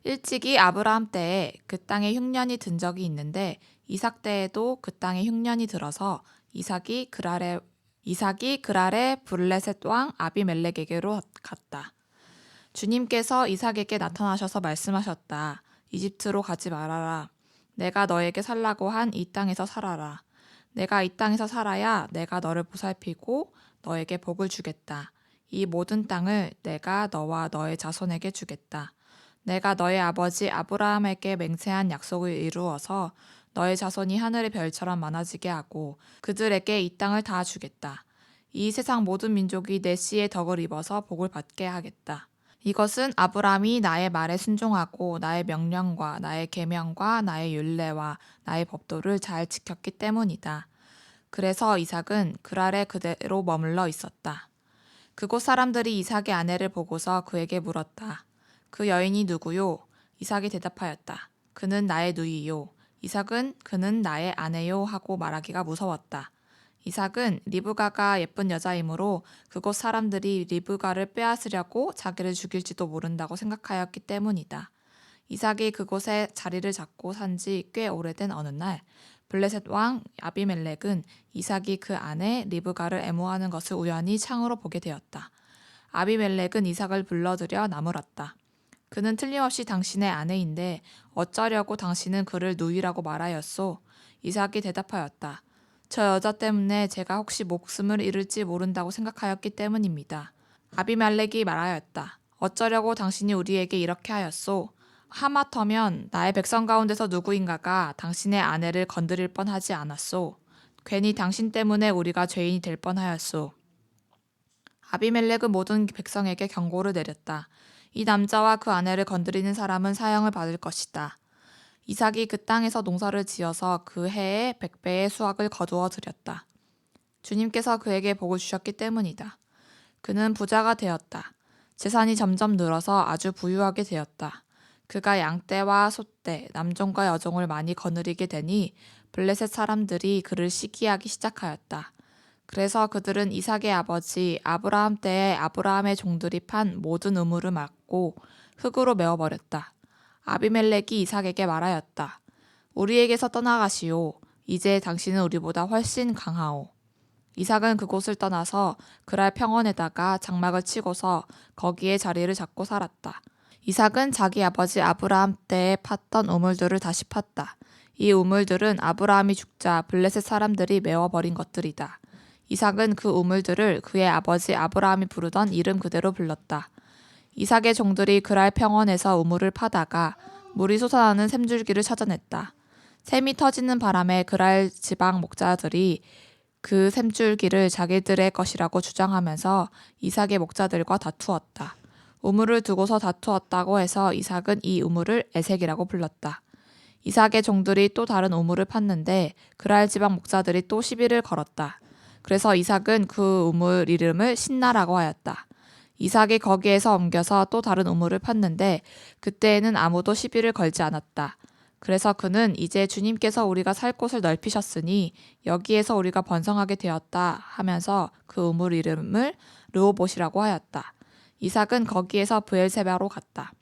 일찍이 아브라함 때에 그 땅에 흉년이 든 적이 있는데 이삭 때에도 그 땅에 흉년이 들어서 이삭이 그랄의 블레셋 왕 아비멜렉에게로 갔다. 주님께서 이삭에게 나타나셔서 말씀하셨다. 이집트로 가지 말아라. 내가 너에게 살라고 한 이 땅에서 살아라. 내가 이 땅에서 살아야 내가 너를 보살피고 너에게 복을 주겠다. 이 모든 땅을 내가 너와 너의 자손에게 주겠다. 내가 너의 아버지 아브라함에게 맹세한 약속을 이루어서 너의 자손이 하늘의 별처럼 많아지게 하고 그들에게 이 땅을 다 주겠다. 이 세상 모든 민족이 내 씨의 덕을 입어서 복을 받게 하겠다. 이것은 아브라함이 나의 말에 순종하고 나의 명령과 나의 계명과 나의 율례와 나의 법도를 잘 지켰기 때문이다. 그래서 이삭은 그랄에 그대로 머물러 있었다. 그곳 사람들이 이삭의 아내를 보고서 그에게 물었다. 그 여인이 누구요? 이삭이 대답하였다. 그는 나의 누이요. 이삭은 그는 나의 아내요 하고 말하기가 무서웠다. 이삭은 리브가가 예쁜 여자이므로 그곳 사람들이 리브가를 빼앗으려고 자기를 죽일지도 모른다고 생각하였기 때문이다. 이삭이 그곳에 자리를 잡고 산 지 꽤 오래된 어느 날 블레셋 왕 아비멜렉은 이삭이 그 아내 리브가를 애모하는 것을 우연히 창으로 보게 되었다. 아비멜렉은 이삭을 불러들여 나무랐다. 그는 틀림없이 당신의 아내인데 어쩌려고 당신은 그를 누이라고 말하였소? 이삭이 대답하였다. 저 여자 때문에 제가 혹시 목숨을 잃을지 모른다고 생각하였기 때문입니다. 아비멜렉이 말하였다. 어쩌려고 당신이 우리에게 이렇게 하였소? 하마터면 나의 백성 가운데서 누구인가가 당신의 아내를 건드릴 뻔하지 않았소. 괜히 당신 때문에 우리가 죄인이 될 뻔하였소. 아비멜렉은 모든 백성에게 경고를 내렸다. 이 남자와 그 아내를 건드리는 사람은 사형을 받을 것이다. 이삭이 그 땅에서 농사를 지어서 그 해에 100배의 수확을 거두어 들였다. 주님께서 그에게 복을 주셨기 때문이다. 그는 부자가 되었다. 재산이 점점 늘어서 아주 부유하게 되었다. 그가 양떼와 소떼, 남종과 여종을 많이 거느리게 되니 블레셋 사람들이 그를 시기하기 시작하였다. 그래서 그들은 이삭의 아버지 아브라함 때에 아브라함의 종들이 판 모든 우물을 막고 흙으로 메워버렸다. 아비멜렉이 이삭에게 말하였다. 우리에게서 떠나가시오. 이제 당신은 우리보다 훨씬 강하오. 이삭은 그곳을 떠나서 그랄 평원에다가 장막을 치고서 거기에 자리를 잡고 살았다. 이삭은 자기 아버지 아브라함 때에 팠던 우물들을 다시 팠다. 이 우물들은 아브라함이 죽자 블레셋 사람들이 메워버린 것들이다. 이삭은 그 우물들을 그의 아버지 아브라함이 부르던 이름 그대로 불렀다. 이삭의 종들이 그랄 평원에서 우물을 파다가 물이 솟아나는 샘줄기를 찾아냈다. 샘이 터지는 바람에 그랄 지방 목자들이 그 샘줄기를 자기들의 것이라고 주장하면서 이삭의 목자들과 다투었다. 우물을 두고서 다투었다고 해서 이삭은 이 우물을 에색이라고 불렀다. 이삭의 종들이 또 다른 우물을 팠는데 그랄 지방 목자들이 또 시비를 걸었다. 그래서 이삭은 그 우물 이름을 신나라고 하였다. 이삭이 거기에서 옮겨서 또 다른 우물을 팠는데 그때에는 아무도 시비를 걸지 않았다. 그래서 그는 이제 주님께서 우리가 살 곳을 넓히셨으니 여기에서 우리가 번성하게 되었다 하면서 그 우물 이름을 르호봇이라고 하였다. 이삭은 거기에서 브엘세바로 갔다.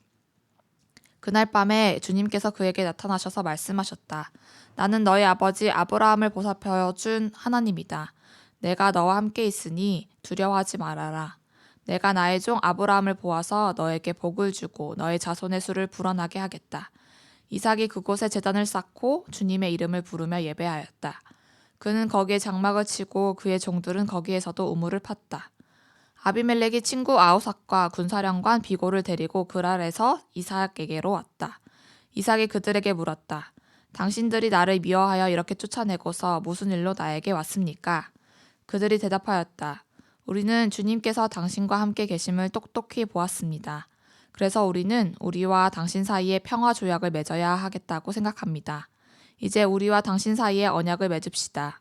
그날 밤에 주님께서 그에게 나타나셔서 말씀하셨다. 나는 너희 아버지 아브라함을 보살펴준 하나님이다. 내가 너와 함께 있으니 두려워하지 말아라. 내가 나의 종 아브라함을 보아서 너에게 복을 주고 너의 자손의 수를 불어나게 하겠다. 이삭이 그곳에 제단을 쌓고 주님의 이름을 부르며 예배하였다. 그는 거기에 장막을 치고 그의 종들은 거기에서도 우물을 팠다. 아비멜렉이 친구 아우삭과 군사령관 비골을 데리고 그랄에서 이삭에게로 왔다. 이삭이 그들에게 물었다. 당신들이 나를 미워하여 이렇게 쫓아내고서 무슨 일로 나에게 왔습니까? 그들이 대답하였다. 우리는 주님께서 당신과 함께 계심을 똑똑히 보았습니다. 그래서 우리는 우리와 당신 사이에 평화 조약을 맺어야 하겠다고 생각합니다. 이제 우리와 당신 사이에 언약을 맺읍시다.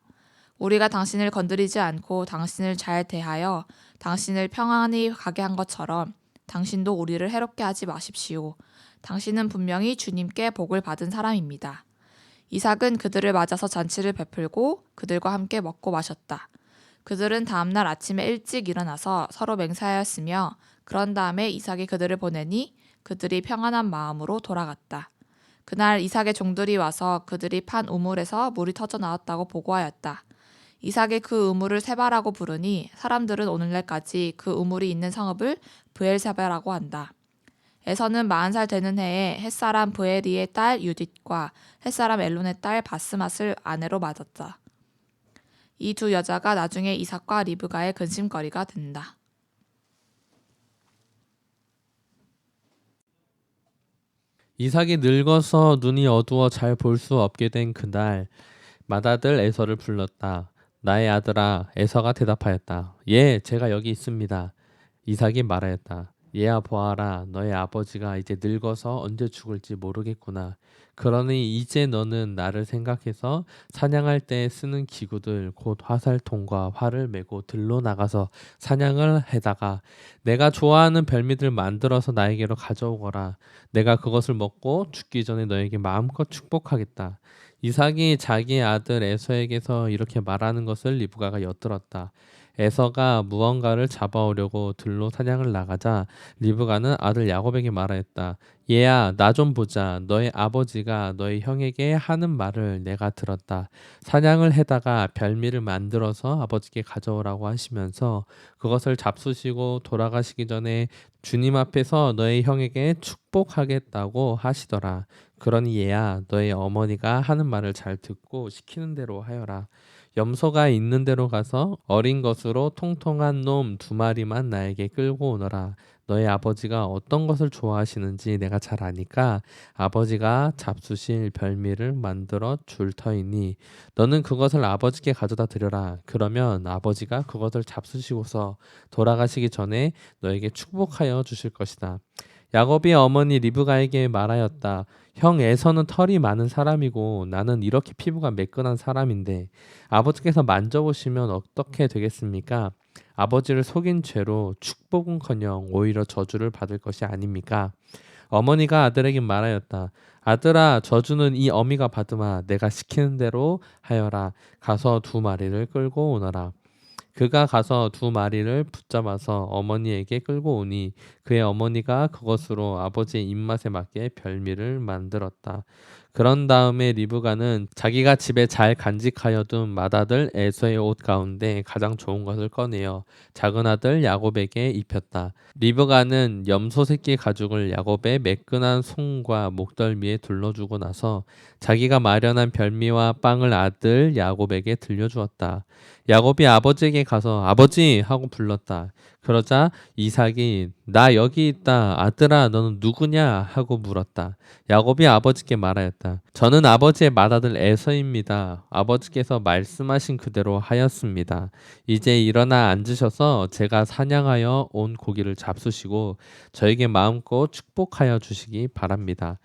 우리가 당신을 건드리지 않고 당신을 잘 대하여 당신을 평안히 가게 한 것처럼 당신도 우리를 해롭게 하지 마십시오. 당신은 분명히 주님께 복을 받은 사람입니다. 이삭은 그들을 맞아서 잔치를 베풀고 그들과 함께 먹고 마셨다. 그들은 다음날 아침에 일찍 일어나서 서로 맹세하였으며 그런 다음에 이삭이 그들을 보내니 그들이 평안한 마음으로 돌아갔다. 그날 이삭의 종들이 와서 그들이 판 우물에서 물이 터져 나왔다고 보고하였다. 이삭이 그 우물을 세바라고 부르니 사람들은 오늘날까지 그 우물이 있는 성읍을 브엘세바라고 한다. 에서는 40살 되는 해에 햇사람 브에리의 딸 유딧과 햇사람 엘론의 딸 바스맛을 아내로 맞았다. 이 두 여자가 나중에 이삭과 리브가의 근심거리가 된다. 이삭이 늙어서 눈이 어두워 잘 볼 수 없게 된 그날 맏아들 에서를 불렀다. 나의 아들아, 에서가 대답하였다. 예, 제가 여기 있습니다. 이삭이 말하였다. 얘야 보아라, 너의 아버지가 이제 늙어서 언제 죽을지 모르겠구나. 그러니 이제 너는 나를 생각해서 사냥할 때 쓰는 기구들 곧 화살통과 활을 메고 들로 나가서 사냥을 해다가 내가 좋아하는 별미들 만들어서 나에게로 가져오거라. 내가 그것을 먹고 죽기 전에 너에게 마음껏 축복하겠다. 이삭이 자기 아들 에서에게서 이렇게 말하는 것을 리브가가 엿들었다. 에서가 무언가를 잡아오려고 들로 사냥을 나가자 리브가는 아들 야곱에게 말하였다. 얘야, 나 좀 보자. 너의 아버지가 너의 형에게 하는 말을 내가 들었다. 사냥을 해다가 별미를 만들어서 아버지께 가져오라고 하시면서 그것을 잡수시고 돌아가시기 전에 주님 앞에서 너의 형에게 축복하겠다고 하시더라. 그러니 얘야, 너의 어머니가 하는 말을 잘 듣고 시키는 대로 하여라. 염소가 있는 데로 가서 어린 것으로 통통한 놈 2마리만 나에게 끌고 오너라. 너의 아버지가 어떤 것을 좋아하시는지 내가 잘 아니까 아버지가 잡수실 별미를 만들어 줄 터이니 너는 그것을 아버지께 가져다 드려라. 그러면 아버지가 그것을 잡수시고서 돌아가시기 전에 너에게 축복하여 주실 것이다. 야곱이 어머니 리브가에게 말하였다. 형 에서는 털이 많은 사람이고 나는 이렇게 피부가 매끈한 사람인데 아버지께서 만져보시면 어떻게 되겠습니까? 아버지를 속인 죄로 축복은커녕 오히려 저주를 받을 것이 아닙니까? 어머니가 아들에게 말하였다. 아들아, 저주는 이 어미가 받으마. 내가 시키는 대로 하여라. 가서 2마리를 끌고 오너라. 그가 가서 2마리를 붙잡아서 어머니에게 끌고 오니 그의 어머니가 그것으로 아버지의 입맛에 맞게 별미를 만들었다. 그런 다음에 리브가는 자기가 집에 잘 간직하여둔 맏아들 에서의 옷 가운데 가장 좋은 것을 꺼내어 작은 아들 야곱에게 입혔다. 리브가는 염소 새끼 가죽을 야곱의 매끈한 손과 목덜미에 둘러주고 나서 자기가 마련한 별미와 빵을 아들 야곱에게 들려주었다. 야곱이 아버지에게 가서 아버지 하고 불렀다. 그러자 이삭이 나 여기 있다. 아들아 너는 누구냐 하고 물었다. 야곱이 아버지께 말하였다. 저는 아버지의 맏아들 에서입니다. 아버지께서 말씀하신 그대로 하였습니다. 이제 일어나 앉으셔서 제가 사냥하여 온 고기를 잡수시고 저에게 마음껏 축복하여 주시기 바랍니다.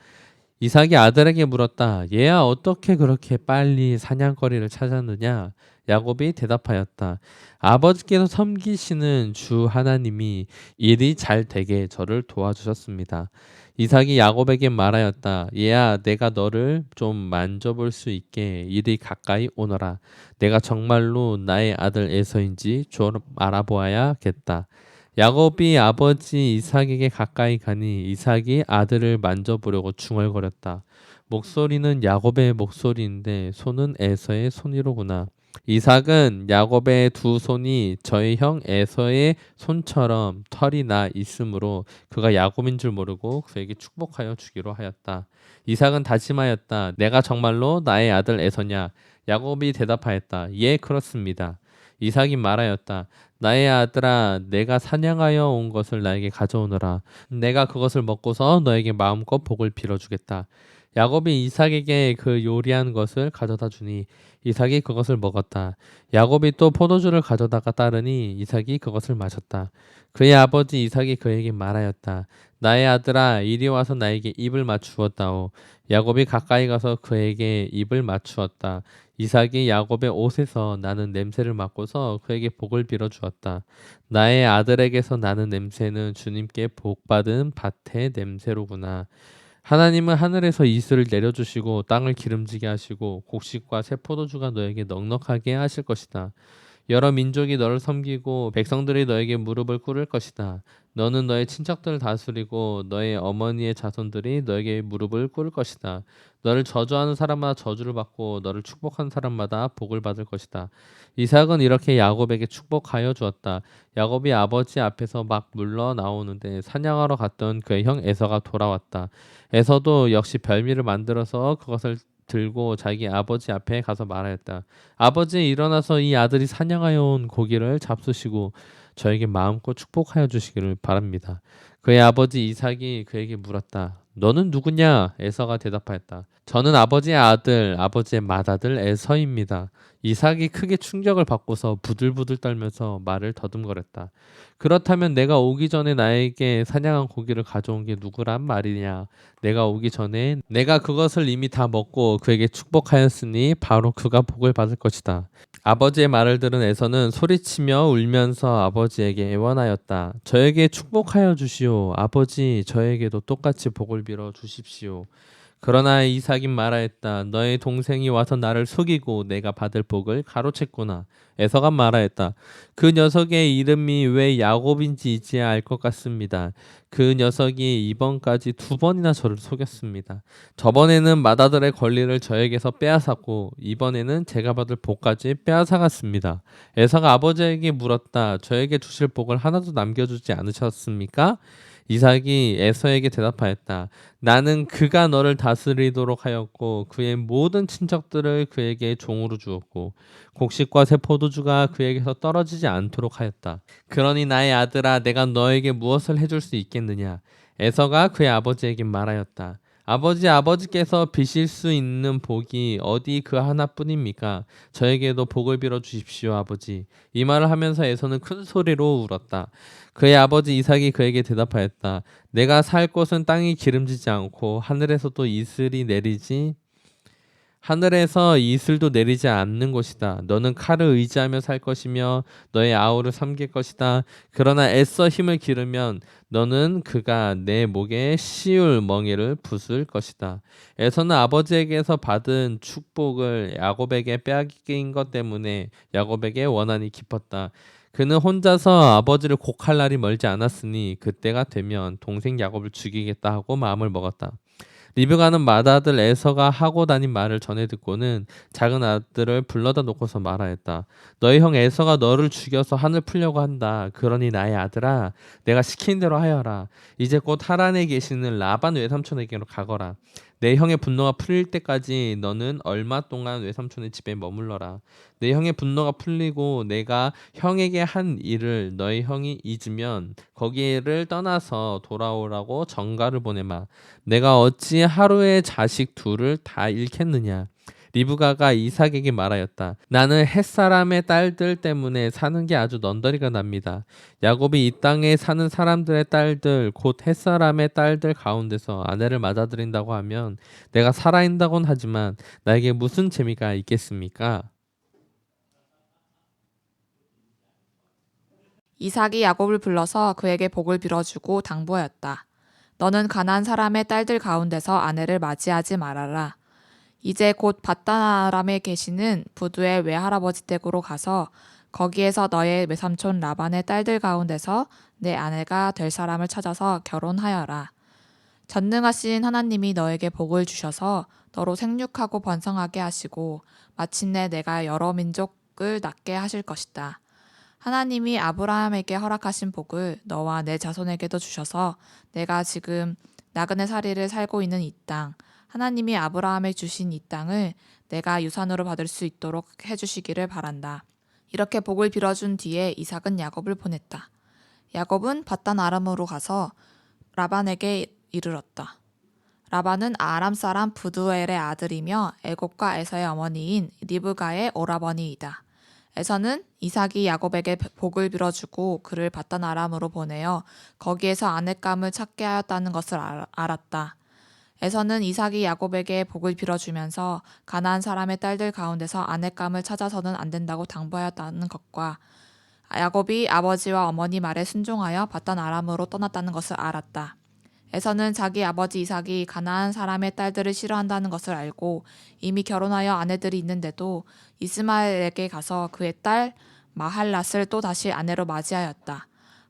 이삭이 아들에게 물었다. 얘야 어떻게 그렇게 빨리 사냥거리를 찾았느냐? 야곱이 대답하였다. 아버지께서 섬기시는 주 하나님이 일이 잘 되게 저를 도와주셨습니다. 이삭이 야곱에게 말하였다. 얘야 내가 너를 좀 만져볼 수 있게 이리 가까이 오너라. 내가 정말로 나의 아들 에서인지 좀 알아보아야겠다. 야곱이 아버지 이삭에게 가까이 가니 이삭이 아들을 만져보려고 중얼거렸다. 목소리는 야곱의 목소리인데 손은 에서의 손이로구나. 이삭은 야곱의 2손이 저의 형 에서의 손처럼 털이 나 있으므로 그가 야곱인 줄 모르고 그에게 축복하여 주기로 하였다. 이삭은 다짐하였다. 내가 정말로 나의 아들 에서냐? 야곱이 대답하였다. 예, 그렇습니다. 이삭이 말하였다. 나의 아들아, 내가 사냥하여 온 것을 나에게 가져오너라. 내가 그것을 먹고서 너에게 마음껏 복을 빌어주겠다. 야곱이 이삭에게 그 요리한 것을 가져다 주니 이삭이 그것을 먹었다. 야곱이 또 포도주를 가져다가 따르니 이삭이 그것을 마셨다. 그의 아버지 이삭이 그에게 말하였다. 나의 아들아, 이리 와서 나에게 입을 맞추었다오. 야곱이 가까이 가서 그에게 입을 맞추었다. 이삭이 야곱의 옷에서 나는 냄새를 맡고서 그에게 복을 빌어 주었다. 나의 아들에게서 나는 냄새는 주님께 복받은 밭의 냄새로구나. 하나님은 하늘에서 이슬을 내려주시고 땅을 기름지게 하시고 곡식과 새 포도주가 너에게 넉넉하게 하실 것이다. 여러 민족이 너를 섬기고 백성들이 너에게 무릎을 꿇을 것이다. 너는 너의 친척들을 다스리고 너의 어머니의 자손들이 너에게 무릎을 꿇을 것이다. 너를 저주하는 사람마다 저주를 받고 너를 축복하는 사람마다 복을 받을 것이다. 이삭은 이렇게 야곱에게 축복하여 주었다. 야곱이 아버지 앞에서 막 물러 나오는데 사냥하러 갔던 그의 형 에서가 돌아왔다. 에서도 역시 별미를 만들어서 그것을 들고 자기 아버지 앞에 가서 말하였다. 아버지, 일어나서 이 아들이 사냥하여 온 고기를 잡수시고 저에게 마음껏 축복하여 주시기를 바랍니다. 그의 아버지 이삭이 그에게 물었다. 너는 누구냐? 에서가 대답하였다. 저는 아버지의 아들, 아버지의 맏아들 에서입니다. 이삭이 크게 충격을 받고서 부들부들 떨면서 말을 더듬거렸다. 그렇다면 내가 오기 전에 나에게 사냥한 고기를 가져온 게 누구란 말이냐? 내가 오기 전에 내가 그것을 이미 다 먹고 그에게 축복하였으니 바로 그가 복을 받을 것이다. 아버지의 말을 들은 에서는 소리치며 울면서 아버지에게 애원하였다. 저에게 축복하여 주시오. 아버지, 저에게도 똑같이 복을 빌어 주십시오. 그러나 이삭이 말하였다. 너의 동생이 와서 나를 속이고 내가 받을 복을 가로챘구나. 에서가 말하였다. 그 녀석의 이름이 왜 야곱인지 이제야 알 것 같습니다. 그 녀석이 이번까지 2번이나 저를 속였습니다. 저번에는 맏아들의 권리를 저에게서 빼앗았고 이번에는 제가 받을 복까지 빼앗아갔습니다. 에서가 아버지에게 물었다. 저에게 주실 복을 하나도 남겨주지 않으셨습니까? 이삭이 에서에게 대답하였다. 나는 그가 너를 다스리도록 하였고 그의 모든 친척들을 그에게 종으로 주었고 곡식과 새 포도주가 그에게서 떨어지지 않도록 하였다. 그러니 나의 아들아, 내가 너에게 무엇을 해줄 수 있겠느냐? 에서가 그의 아버지에게 말하였다. 아버지께서 비실 수 있는 복이 어디 그 하나뿐입니까? 저에게도 복을 빌어 주십시오, 아버지. 이 말을 하면서 에서는 큰 소리로 울었다. 그의 아버지 이삭이 그에게 대답하였다. 내가 살 곳은 땅이 기름지지 않고 하늘에서 이슬도 내리지 않는 곳이다. 너는 칼을 의지하며 살 것이며 너의 아우를 섬길 것이다. 그러나 애써 힘을 기르면 너는 그가 내 목에 시울 멍에를 부술 것이다. 에서는 아버지에게서 받은 축복을 야곱에게 빼앗긴 것 때문에 야곱에게 원한이 깊었다. 그는 혼자서 아버지를 곡할 날이 멀지 않았으니 그때가 되면 동생 야곱을 죽이겠다 하고 마음을 먹었다. 리브가는 맏아들 에서가 하고 다닌 말을 전해 듣고는 작은 아들을 불러다 놓고서 말하였다. 너희 형 에서가 너를 죽여서 한을 풀려고 한다. 그러니 나의 아들아, 내가 시킨 대로 하여라. 이제 곧 하란에 계시는 라반 외삼촌에게로 가거라. 내 형의 분노가 풀릴 때까지 너는 얼마 동안 외삼촌의 집에 머물러라. 내 형의 분노가 풀리고 내가 형에게 한 일을 너희 형이 잊으면 거기를 떠나서 돌아오라고 전가를 보내마. 내가 어찌 하루에 자식 둘을 다 잃겠느냐. 리브가가 이삭에게 말하였다. 나는 햇사람의 딸들 때문에 사는 게 아주 넌더리가 납니다. 야곱이 이 땅에 사는 사람들의 딸들 곧 햇사람의 딸들 가운데서 아내를 맞아들인다고 하면 내가 살아있다곤 하지만 나에게 무슨 재미가 있겠습니까? 이삭이 야곱을 불러서 그에게 복을 빌어주고 당부하였다. 너는 가나안 사람의 딸들 가운데서 아내를 맞이하지 말아라. 이제 곧 밧단 아람에 계시는 부두의 외할아버지 댁으로 가서 거기에서 너의 외삼촌 라반의 딸들 가운데서 내 아내가 될 사람을 찾아서 결혼하여라. 전능하신 하나님이 너에게 복을 주셔서 너로 생육하고 번성하게 하시고 마침내 내가 여러 민족을 낳게 하실 것이다. 하나님이 아브라함에게 허락하신 복을 너와 내 자손에게도 주셔서 내가 지금 나그네 살이를 살고 있는 이 땅, 하나님이 아브라함에 주신 이 땅을 내가 유산으로 받을 수 있도록 해주시기를 바란다. 이렇게 복을 빌어준 뒤에 이삭은 야곱을 보냈다. 야곱은 밧단 아람으로 가서 라반에게 이르렀다. 라반은 아람 사람 부두엘의 아들이며 애곱과 에서의 어머니인 리브가의 오라버니이다. 에서는 이삭이 야곱에게 복을 빌어주고 그를 밧단 아람으로 보내어 거기에서 아내감을 찾게 하였다는 것을 알았다. 에서는 이삭이 야곱에게 복을 빌어주면서 가나안 사람의 딸들 가운데서 아내감을 찾아서는 안 된다고 당부하였다는 것과 야곱이 아버지와 어머니 말에 순종하여 밧단 아람으로 떠났다는 것을 알았다. 에서는 자기 아버지 이삭이 가나안 사람의 딸들을 싫어한다는 것을 알고 이미 결혼하여 아내들이 있는데도 이스마엘에게 가서 그의 딸 마할랏을 또 다시 아내로 맞이하였다.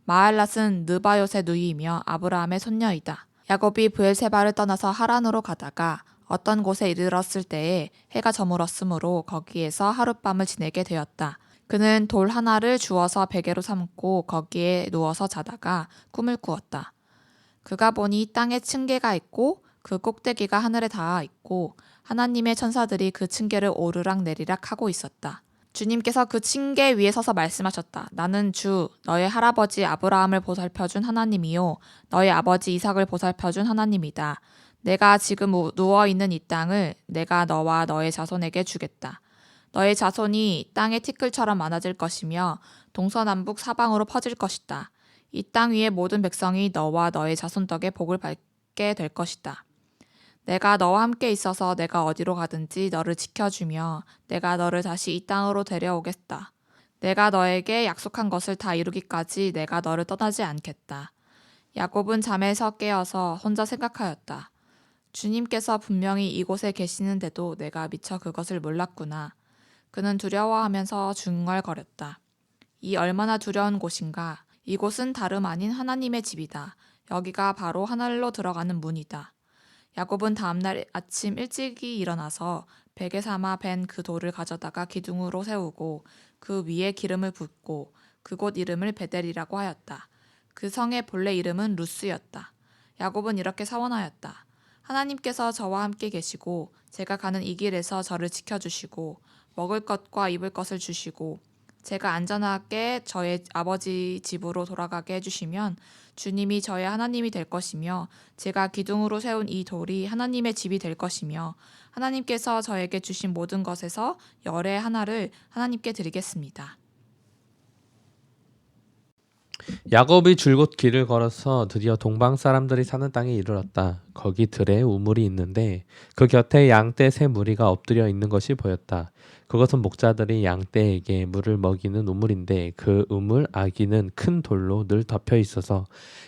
마할랏은 느바요의 누이이며 아브라함의 손녀이다. 야곱이 브엘세바를 떠나서 하란으로 가다가 어떤 곳에 이르렀을 때에 해가 저물었으므로 거기에서 하룻밤을 지내게 되었다. 그는 돌 하나를 주워서 베개로 삼고 거기에 누워서 자다가 꿈을 꾸었다. 그가 보니 땅에 층계가 있고 그 꼭대기가 하늘에 닿아 있고 하나님의 천사들이 그 층계를 오르락 내리락 하고 있었다. 주님께서 그 층계 위에 서서 말씀하셨다. 나는 주, 너의 할아버지 아브라함을 보살펴준 하나님이요 너의 아버지 이삭을 보살펴준 하나님이다. 내가 지금 누워있는 이 땅을 내가 너와 너의 자손에게 주겠다. 너의 자손이 땅의 티끌처럼 많아질 것이며 동서남북 사방으로 퍼질 것이다. 이 땅 위의 모든 백성이 너와 너의 자손 덕에 복을 받게 될 것이다. 내가 너와 함께 있어서 내가 어디로 가든지 너를 지켜주며 내가 너를 다시 이 땅으로 데려오겠다. 내가 너에게 약속한 것을 다 이루기까지 내가 너를 떠나지 않겠다. 야곱은 잠에서 깨어서 혼자 생각하였다. 주님께서 분명히 이곳에 계시는데도 내가 미처 그것을 몰랐구나. 그는 두려워하면서 중얼거렸다. 이 얼마나 두려운 곳인가. 이곳은 다름 아닌 하나님의 집이다. 여기가 바로 하늘로 들어가는 문이다. 야곱은 다음날 아침 일찍이 일어나서 베개 삼아 벤 그 돌을 가져다가 기둥으로 세우고 그 위에 기름을 붓고 그곳 이름을 베델이라고 하였다. 그 성의 본래 이름은 루스였다. 야곱은 이렇게 서원하였다. 하나님께서 저와 함께 계시고 제가 가는 이 길에서 저를 지켜주시고 먹을 것과 입을 것을 주시고 제가 안전하게 저의 아버지 집으로 돌아가게 해주시면 주님이 저의 하나님이 될 것이며 제가 기둥으로 세운 이 돌이 하나님의 집이 될 것이며 하나님께서 저에게 주신 모든 것에서 열의 하나를 하나님께 드리겠습니다. 야곱이 줄곧 길을 걸어서 드디어 동방 사람들이 사는 땅에 이르렀다. 거기 들에 우물이 있는데 그 곁에 양떼 세 무리가 엎드려 있는 것이 보였다. 그것은 목자들이 양떼에게 물을 먹이는 우물인데 그 우물 아기는 큰 돌로 늘 덮여 있어서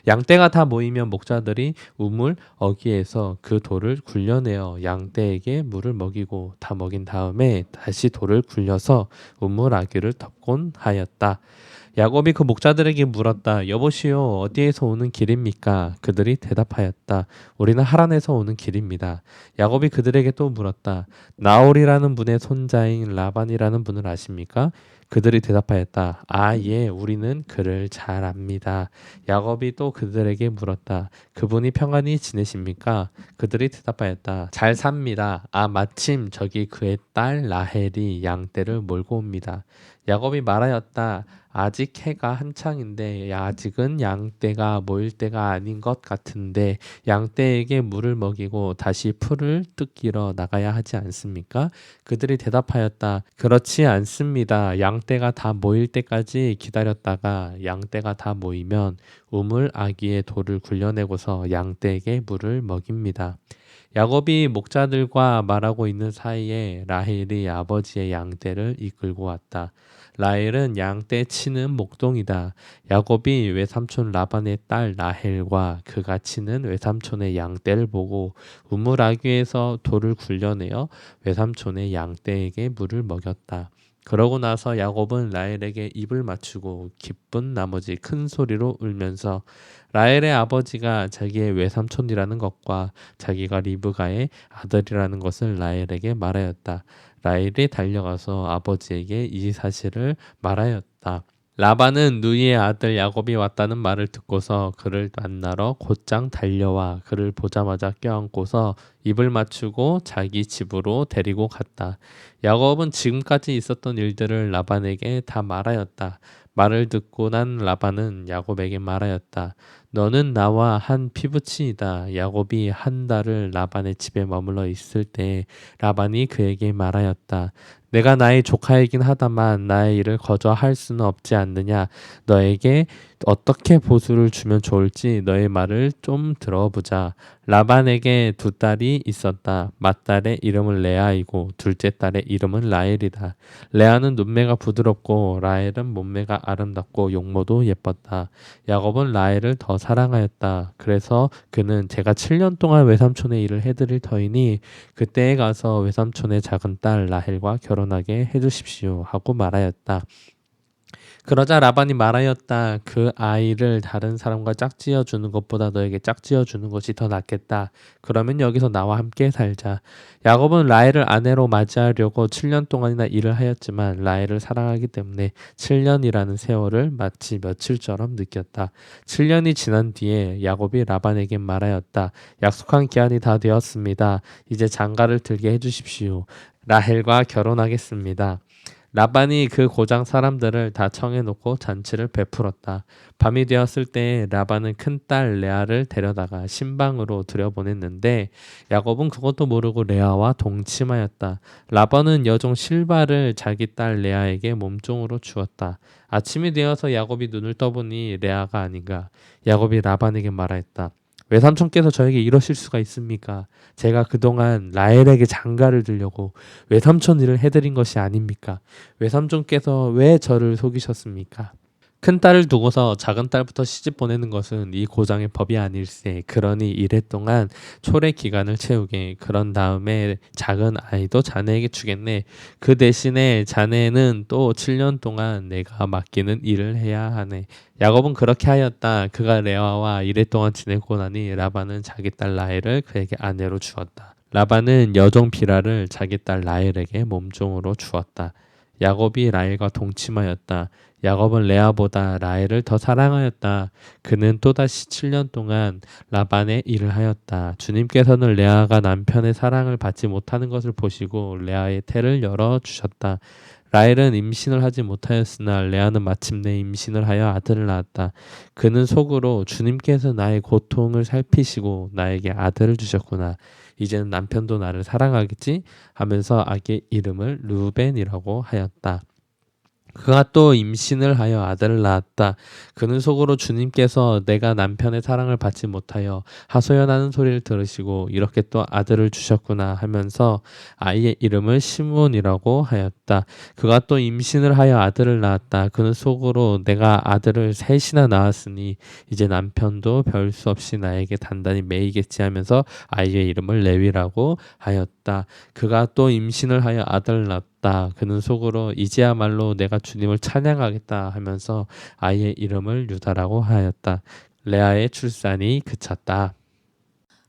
양떼가 다 모이면 목자들이 우물 어귀에서 그 돌을 굴려내어 양떼에게 물을 먹이고 다 먹인 다음에 다시 돌을 굴려서 우물 아귀를 덮곤 하였다. 야곱이 그 목자들에게 물었다. 여보시오, 어디에서 오는 길입니까? 그들이 대답하였다. 우리는 하란에서 오는 길입니다. 야곱이 그들에게 또 물었다. 나홀이라는 분의 손자인 라반이라는 분을 아십니까? 그들이 대답하였다. 아, 예, 우리는 그를 잘 압니다. 야곱이 또 그들에게 물었다. 그분이 평안히 지내십니까? 그들이 대답하였다. 잘 삽니다. 아, 마침 저기 그의 딸 라헬이 양떼를 몰고 옵니다. 야곱이 말하였다. 아직 해가 한창인데 아직은 양떼가 모일 때가 아닌 것 같은데 양떼에게 물을 먹이고 다시 풀을 뜯기러 나가야 하지 않습니까? 그들이 대답하였다. 그렇지 않습니다. 양떼가 다 모일 때까지 기다렸다가 양떼가 다 모이면 우물 아기의 돌을 굴려내고서 양떼에게 물을 먹입니다. 야곱이 목자들과 말하고 있는 사이에 라헬이 아버지의 양떼를 이끌고 왔다. 라헬은 양떼 치는 목동이다. 야곱이 외삼촌 라반의 딸 라헬과 그가 치는 외삼촌의 양떼를 보고 우물아귀에서 돌을 굴려내어 외삼촌의 양떼에게 물을 먹였다. 그러고 나서 야곱은 라헬에게 입을 맞추고 기쁜 나머지 큰 소리로 울면서 라헬의 아버지가 자기의 외삼촌이라는 것과 자기가 리브가의 아들이라는 것을 라헬에게 말하였다. 라헬이 달려가서 아버지에게 이 사실을 말하였다. 라반은 누이의 아들 야곱이 왔다는 말을 듣고서 그를 만나러 곧장 달려와 그를 보자마자 껴안고서 입을 맞추고 자기 집으로 데리고 갔다. 야곱은 지금까지 있었던 일들을 라반에게 다 말하였다. 말을 듣고 난 라반은 야곱에게 말하였다. 너는 나와 한 피부친이다. 야곱이 한 달을 라반의 집에 머물러 있을 때 라반이 그에게 말하였다. 내가 나의 조카이긴 하다만 나의 일을 거저 할 수는 없지 않느냐. 너에게 어떻게 보수를 주면 좋을지 너의 말을 좀 들어보자. 라반에게 두 딸이 있었다. 맏딸의 이름은 레아이고 둘째 딸의 이름은 라헬이다. 레아는 눈매가 부드럽고 라헬은 몸매가 아름답고 용모도 예뻤다. 야곱은 라헬을 더 사랑하였다. 그래서 그는 제가 7년 동안 외삼촌의 일을 해드릴 터이니 그때에 가서 외삼촌의 작은 딸 라헬과 결혼하게 해주십시오 하고 말하였다. 그러자 라반이 말하였다. 그 아이를 다른 사람과 짝지어 주는 것보다 너에게 짝지어 주는 것이 더 낫겠다. 그러면 여기서 나와 함께 살자. 야곱은 라헬을 아내로 맞이하려고 7년 동안이나 일을 하였지만 라헬을 사랑하기 때문에 7년이라는 세월을 마치 며칠처럼 느꼈다. 7년이 지난 뒤에 야곱이 라반에게 말하였다. 약속한 기한이 다 되었습니다. 이제 장가를 들게 해주십시오. 라헬과 결혼하겠습니다. 라반이 그 고장 사람들을 다 청해놓고 잔치를 베풀었다. 밤이 되었을 때 라반은 큰딸 레아를 데려다가 신방으로 들여보냈는데 야곱은 그것도 모르고 레아와 동침하였다. 라반은 여종 실바를 자기 딸 레아에게 몸종으로 주었다. 아침이 되어서 야곱이 눈을 떠보니 레아가 아닌가. 야곱이 라반에게 말하였다. 외삼촌께서 저에게 이러실 수가 있습니까? 제가 그동안 라헬에게 장가를 들려고 외삼촌 일을 해드린 것이 아닙니까? 외삼촌께서 왜 저를 속이셨습니까? 큰딸을 두고서 작은딸부터 시집 보내는 것은 이 고장의 법이 아닐세. 그러니 이랫동안 초래 기간을 채우게. 그런 다음에 작은 아이도 자네에게 주겠네. 그 대신에 자네는 또 7년 동안 내가 맡기는 일을 해야 하네. 야곱은 그렇게 하였다. 그가 레아와 이랫동안 지내고 나니 라반은 자기 딸 라헬을 그에게 아내로 주었다. 라반은 여종 비라를 자기 딸 라헬에게 몸종으로 주었다. 야곱이 라헬과 동침하였다. 야곱은 레아보다 라헬을 더 사랑하였다. 그는 또다시 7년 동안 라반의 일을 하였다. 주님께서는 레아가 남편의 사랑을 받지 못하는 것을 보시고 레아의 태를 열어주셨다. 라헬은 임신을 하지 못하였으나 레아는 마침내 임신을 하여 아들을 낳았다. 그는 속으로 주님께서 나의 고통을 살피시고 나에게 아들을 주셨구나. 이제는 남편도 나를 사랑하겠지 하면서 아기의 이름을 르우벤이라고 하였다. 그가 또 임신을 하여 아들을 낳았다. 그는 속으로 주님께서 내가 남편의 사랑을 받지 못하여 하소연하는 소리를 들으시고 이렇게 또 아들을 주셨구나 하면서 아이의 이름을 시므온이라고 하였다. 그가 또 임신을 하여 아들을 낳았다. 그는 속으로 내가 아들을 셋이나 낳았으니 이제 남편도 별 수 없이 나에게 단단히 매이겠지 하면서 아이의 이름을 레위라고 하였다. 그가 또 임신을 하여 아들을 낳았다. 그는 속으로 이제야말로 내가 주님을 찬양하겠다 하면서 아이의 이름을 유다라고 하였다. 레아의 출산이 그쳤다.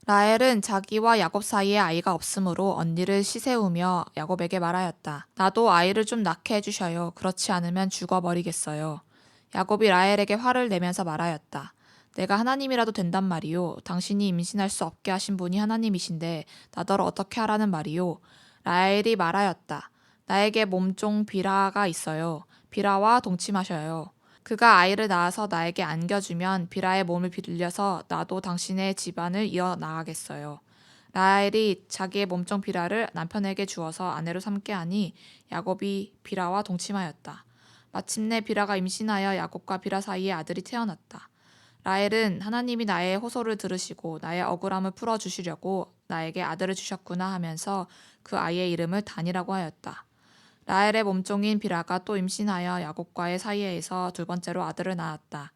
라헬은 자기와 야곱 사이에 아이가 없으므로 언니를 시세우며 야곱에게 말하였다. 나도 아이를 좀 낳게 해주셔요. 그렇지 않으면 죽어버리겠어요. 야곱이 라헬에게 화를 내면서 말하였다. 내가 하나님이라도 된단 말이요. 당신이 임신할 수 없게 하신 분이 하나님이신데 나더러 어떻게 하라는 말이요. 라헬이 말하였다. 나에게 몸종 비라가 있어요. 비라와 동침하셔요. 그가 아이를 낳아서 나에게 안겨주면 비라의 몸을 빌려서 나도 당신의 집안을 이어나가겠어요. 라헬이 자기의 몸종 비라를 남편에게 주어서 아내로 삼게 하니 야곱이 비라와 동침하였다. 마침내 비라가 임신하여 야곱과 비라 사이에 아들이 태어났다. 라헬은 하나님이 나의 호소를 들으시고 나의 억울함을 풀어주시려고 나에게 아들을 주셨구나 하면서 그 아이의 이름을 단이라고 하였다. 라헬의 몸종인 비라가 또 임신하여 야곱과의 사이에서 두 번째로 아들을 낳았다.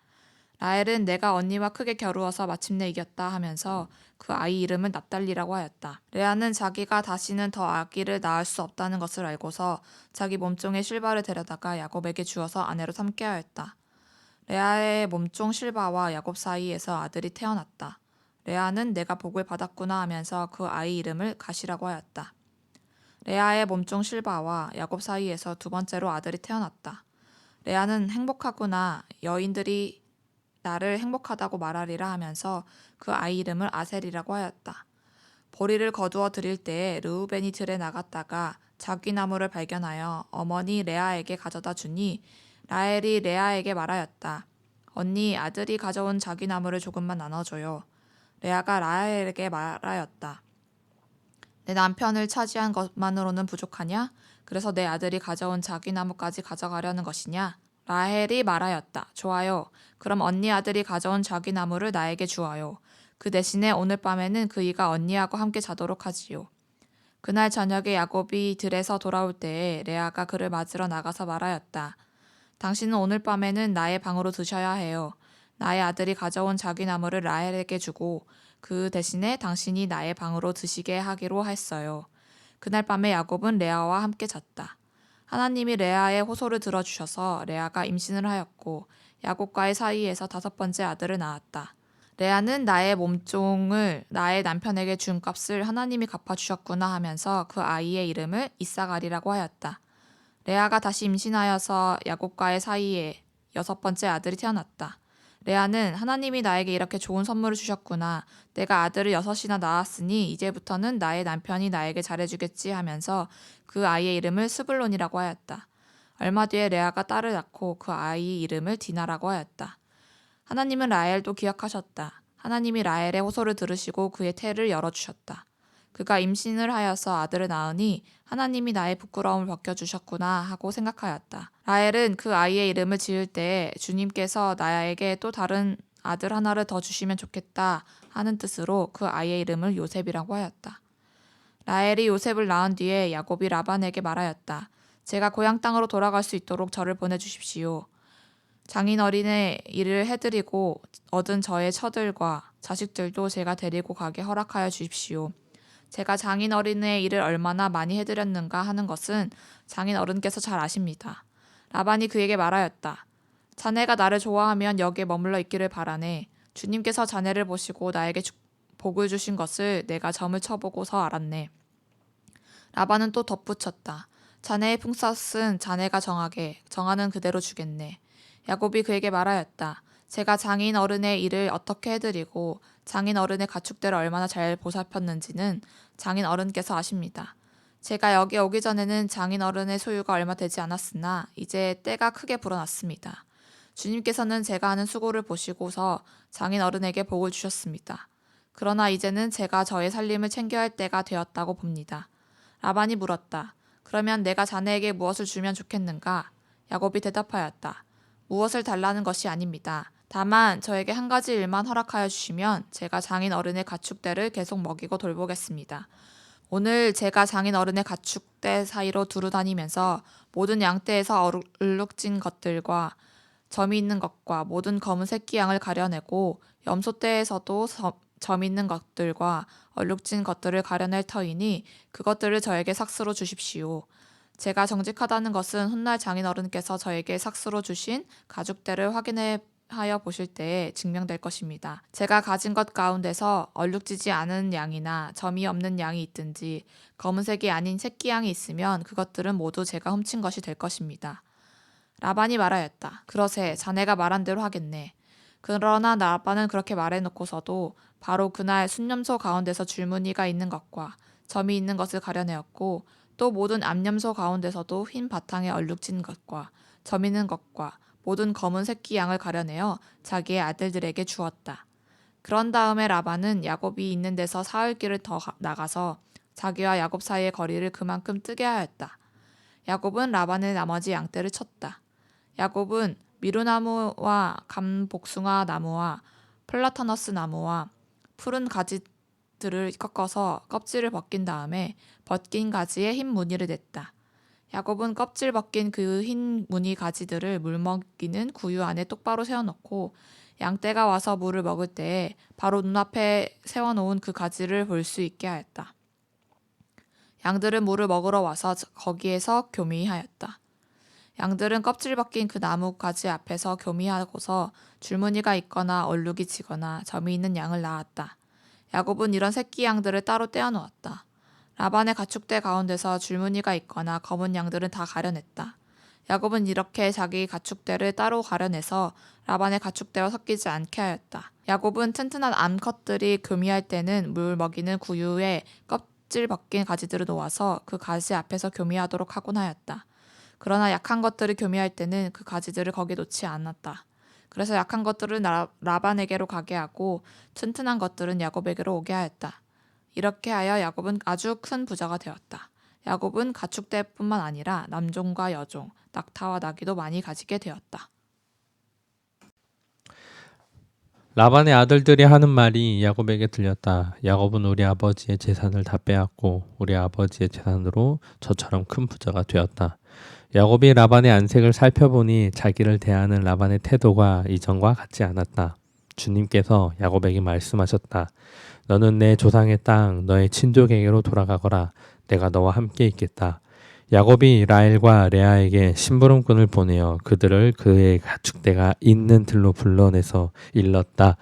라헬은 내가 언니와 크게 겨루어서 마침내 이겼다 하면서 그 아이 이름을 납달리라고 하였다. 레아는 자기가 다시는 더 아기를 낳을 수 없다는 것을 알고서 자기 몸종의 실바를 데려다가 야곱에게 주어서 아내로 삼게 하였다. 레아의 몸종 실바와 야곱 사이에서 아들이 태어났다. 레아는 내가 복을 받았구나 하면서 그 아이 이름을 가시라고 하였다. 레아의 몸종 실바와 야곱 사이에서 두 번째로 아들이 태어났다. 레아는 행복하구나. 여인들이 나를 행복하다고 말하리라 하면서 그 아이 이름을 아셀이라고 하였다. 보리를 거두어 드릴 때에 르우벤이 들에 나갔다가 자귀나무를 발견하여 어머니 레아에게 가져다 주니 라헬이 레아에게 말하였다. 언니, 아들이 가져온 자귀나무를 조금만 나눠줘요. 레아가 라헬에게 말하였다. 내 남편을 차지한 것만으로는 부족하냐? 그래서 내 아들이 가져온 자귀나무까지 가져가려는 것이냐? 라헬이 말하였다. 좋아요. 그럼 언니 아들이 가져온 자귀나무를 나에게 주어요. 그 대신에 오늘 밤에는 그이가 언니하고 함께 자도록 하지요. 그날 저녁에 야곱이 들에서 돌아올 때에 레아가 그를 맞으러 나가서 말하였다. 당신은 오늘 밤에는 나의 방으로 드셔야 해요. 나의 아들이 가져온 자귀나무를 라헬에게 주고 그 대신에 당신이 나의 방으로 드시게 하기로 했어요. 그날 밤에 야곱은 레아와 함께 잤다. 하나님이 레아의 호소를 들어주셔서 레아가 임신을 하였고 야곱과의 사이에서 5번째 아들을 낳았다. 레아는 나의 몸종을 나의 남편에게 준 값을 하나님이 갚아주셨구나 하면서 그 아이의 이름을 이사갈이라고 하였다. 레아가 다시 임신하여서 야곱과의 사이에 6번째 아들이 태어났다. 레아는 하나님이 나에게 이렇게 좋은 선물을 주셨구나. 내가 아들을 6이나 낳았으니 이제부터는 나의 남편이 나에게 잘해주겠지 하면서 그 아이의 이름을 스불론이라고 하였다. 얼마 뒤에 레아가 딸을 낳고 그 아이 이름을 디나라고 하였다. 하나님은 라헬도 기억하셨다. 하나님이 라헬의 호소를 들으시고 그의 태를 열어주셨다. 그가 임신을 하여서 아들을 낳으니 하나님이 나의 부끄러움을 벗겨주셨구나 하고 생각하였다. 라헬은 그 아이의 이름을 지을 때에 주님께서 나에게 또 다른 아들 하나를 더 주시면 좋겠다 하는 뜻으로 그 아이의 이름을 요셉이라고 하였다. 라헬이 요셉을 낳은 뒤에 야곱이 라반에게 말하였다. 제가 고향 땅으로 돌아갈 수 있도록 저를 보내주십시오. 장인어린의 일을 해드리고 얻은 저의 처들과 자식들도 제가 데리고 가게 허락하여 주십시오. 제가 장인어린의 일을 얼마나 많이 해드렸는가 하는 것은 장인어른께서 잘 아십니다. 라반이 그에게 말하였다. 자네가 나를 좋아하면 여기에 머물러 있기를 바라네. 주님께서 자네를 보시고 나에게 복을 주신 것을 내가 점을 쳐보고서 알았네. 라반은 또 덧붙였다. 자네의 품삯은 자네가 정하는 그대로 주겠네. 야곱이 그에게 말하였다. 제가 장인 어른의 일을 어떻게 해드리고 장인 어른의 가축들을 얼마나 잘 보살폈는지는 장인 어른께서 아십니다. 제가 여기 오기 전에는 장인 어른의 소유가 얼마 되지 않았으나 이제 때가 크게 불어났습니다. 주님께서는 제가 하는 수고를 보시고서 장인 어른에게 복을 주셨습니다. 그러나 이제는 제가 저의 살림을 챙겨야 할 때가 되었다고 봅니다. 라반이 물었다. 그러면 내가 자네에게 무엇을 주면 좋겠는가? 야곱이 대답하였다. 무엇을 달라는 것이 아닙니다. 다만 저에게 한 가지 일만 허락하여 주시면 제가 장인 어른의 가축대를 계속 먹이고 돌보겠습니다. 오늘 제가 장인 어른의 가축대 사이로 두루 다니면서 모든 양떼에서 얼룩진 것들과 점이 있는 것과 모든 검은 새끼 양을 가려내고 염소떼에서도 점 있는 것들과 얼룩진 것들을 가려낼 터이니 그것들을 저에게 삭스로 주십시오. 제가 정직하다는 것은 훗날 장인어른께서 저에게 삭스로 주신 가죽대를 확인하여 보실 때에 증명될 것입니다. 제가 가진 것 가운데서 얼룩지지 않은 양이나 점이 없는 양이 있든지 검은색이 아닌 새끼 양이 있으면 그것들은 모두 제가 훔친 것이 될 것입니다. 라반이 말하였다. 그러세 자네가 말한 대로 하겠네. 그러나 라반은 그렇게 말해놓고서도 바로 그날 순념소 가운데서 줄무늬가 있는 것과 점이 있는 것을 가려내었고 또 모든 암염소 가운데서도 흰 바탕에 얼룩진 것과 점 있는 것과 모든 검은 새끼 양을 가려내어 자기의 아들들에게 주었다. 그런 다음에 라반은 야곱이 있는 데서 사흘길을 더 나가서 자기와 야곱 사이의 거리를 그만큼 뜨게 하였다. 야곱은 라반의 나머지 양떼를 쳤다. 야곱은 미루나무와 감복숭아 나무와 플라타너스 나무와 푸른 가지들을 꺾어서 껍질을 벗긴 다음에 벗긴 가지에 흰 무늬를 냈다. 야곱은 껍질 벗긴 그 흰 무늬 가지들을 물 먹이는 구유 안에 똑바로 세워놓고 양떼가 와서 물을 먹을 때에 바로 눈앞에 세워놓은 그 가지를 볼 수 있게 하였다. 양들은 물을 먹으러 와서 거기에서 교미하였다. 양들은 껍질 벗긴 그 나무 가지 앞에서 교미하고서 줄무늬가 있거나 얼룩이 지거나 점이 있는 양을 낳았다. 야곱은 이런 새끼 양들을 따로 떼어놓았다. 라반의 가축대 가운데서 줄무늬가 있거나 검은 양들은 다 가려냈다. 야곱은 이렇게 자기 가축대를 따로 가려내서 라반의 가축대와 섞이지 않게 하였다. 야곱은 튼튼한 암컷들이 교미할 때는 물 먹이는 구유에 껍질 벗긴 가지들을 놓아서 그 가지 앞에서 교미하도록 하곤 하였다. 그러나 약한 것들을 교미할 때는 그 가지들을 거기 놓지 않았다. 그래서 약한 것들은 라반에게로 가게 하고 튼튼한 것들은 야곱에게로 오게 하였다. 이렇게 하여 야곱은 아주 큰 부자가 되었다. 야곱은 가축대뿐만 아니라 남종과 여종, 낙타와 나귀도 많이 가지게 되었다. 라반의 아들들이 하는 말이 야곱에게 들렸다. 야곱은 우리 아버지의 재산을 다 빼앗고 우리 아버지의 재산으로 저처럼 큰 부자가 되었다. 야곱이 라반의 안색을 살펴보니 자기를 대하는 라반의 태도가 이전과 같지 않았다. 주님께서 야곱에게 말씀하셨다. 너는 내 조상의 땅, 너의 친족에게로 돌아가거라. 내가 너와 함께 있겠다. 야곱이 라헬과 레아에게 심부름꾼을 보내어 그들을 그의 가축대가 있는 들로 불러내서 일렀다.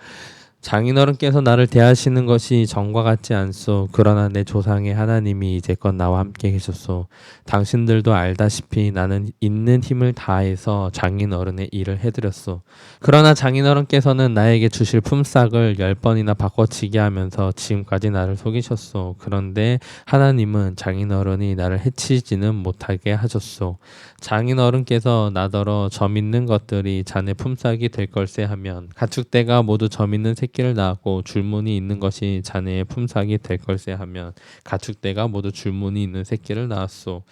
장인어른께서 나를 대하시는 것이 정과 같지 않소. 그러나 내 조상의 하나님이 이제껏 나와 함께 계셨소. 당신들도 알다시피 나는 있는 힘을 다해서 장인어른의 일을 해드렸소. 그러나 장인어른께서는 나에게 주실 품삯을 10번이나 바꿔치기 하면서 지금까지 나를 속이셨소. 그런데 하나님은 장인어른이 나를 해치지는 못하게 하셨소. 장인어른께서 나더러 점 있는 것들이 자네 품삯이 될 걸세 하면 가축대가 모두 점 있는 새끼를 낳았고 줄무늬 있는 것이 자네의 품삯이 될 걸세 하면 가축대가 모두 줄무늬 있는 새끼를 낳았소.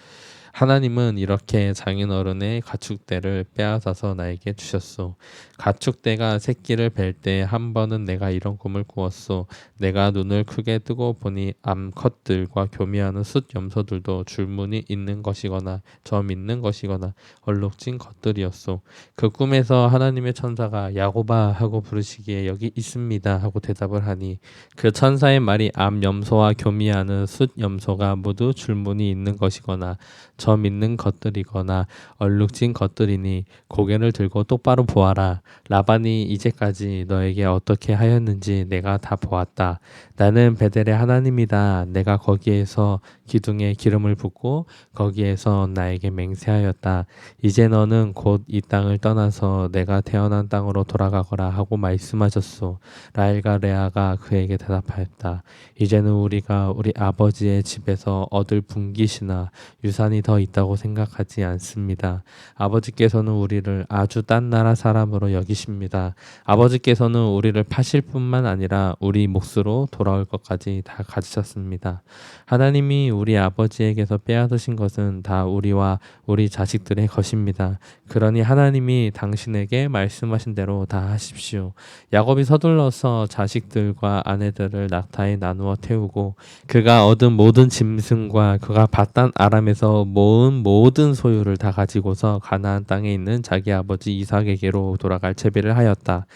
하나님은 이렇게 장인어른의 가축대를 빼앗아서 나에게 주셨소. 가축대가 새끼를 뵐 때 한 번은 내가 이런 꿈을 꾸었소. 내가 눈을 크게 뜨고 보니 암컷들과 교미하는 숫 염소들도 줄무늬 있는 것이거나 점 있는 것이거나 얼룩진 것들이었소. 그 꿈에서 하나님의 천사가 야곱아 하고 부르시기에 여기 있습니다 하고 대답을 하니 그 천사의 말이 암 염소와 교미하는 숫 염소가 모두 줄무늬 있는 것이거나 점 있는 것들이거나 얼룩진 것들이니 고개를 들고 똑바로 보아라. 라반이 이제까지 너에게 어떻게 하였는지 내가 다 보았다. 나는 베델의 하나님이다. 내가 거기에서 기둥에 기름을 붓고 거기에서 나에게 맹세하였다. 이제 너는 곧 이 땅을 떠나서 내가 태어난 땅으로 돌아가거라 하고 말씀하셨소. 라헬과 레아가 그에게 대답하였다. 이제는 우리가 우리 아버지의 집에서 얻을 분깃이나 유산이 더 있다고 생각하지 않습니다. 아버지께서는 우리를 아주 딴 나라 사람으로 여기십니다. 아버지께서는 우리를 파실 뿐만 아니라 우리 몫으로 돌아올 것까지 다 가지셨습니다. 하나님이 우리 아버지에게서 빼앗으신 것은 다 우리와 우리 자식들의 것입니다. 그러니 하나님이 당신에게 말씀하신 대로 다 하십시오. 야곱이 서둘러서 자식들과 아내들을 낙타에 나누어 태우고 그가 얻은 모든 짐승과 그가 바단 아람에서 모은 모든 소유를 다 가지고서 가나안 땅에 있는 자기 아버지 이삭에게로 돌아갈 채비를 하였다.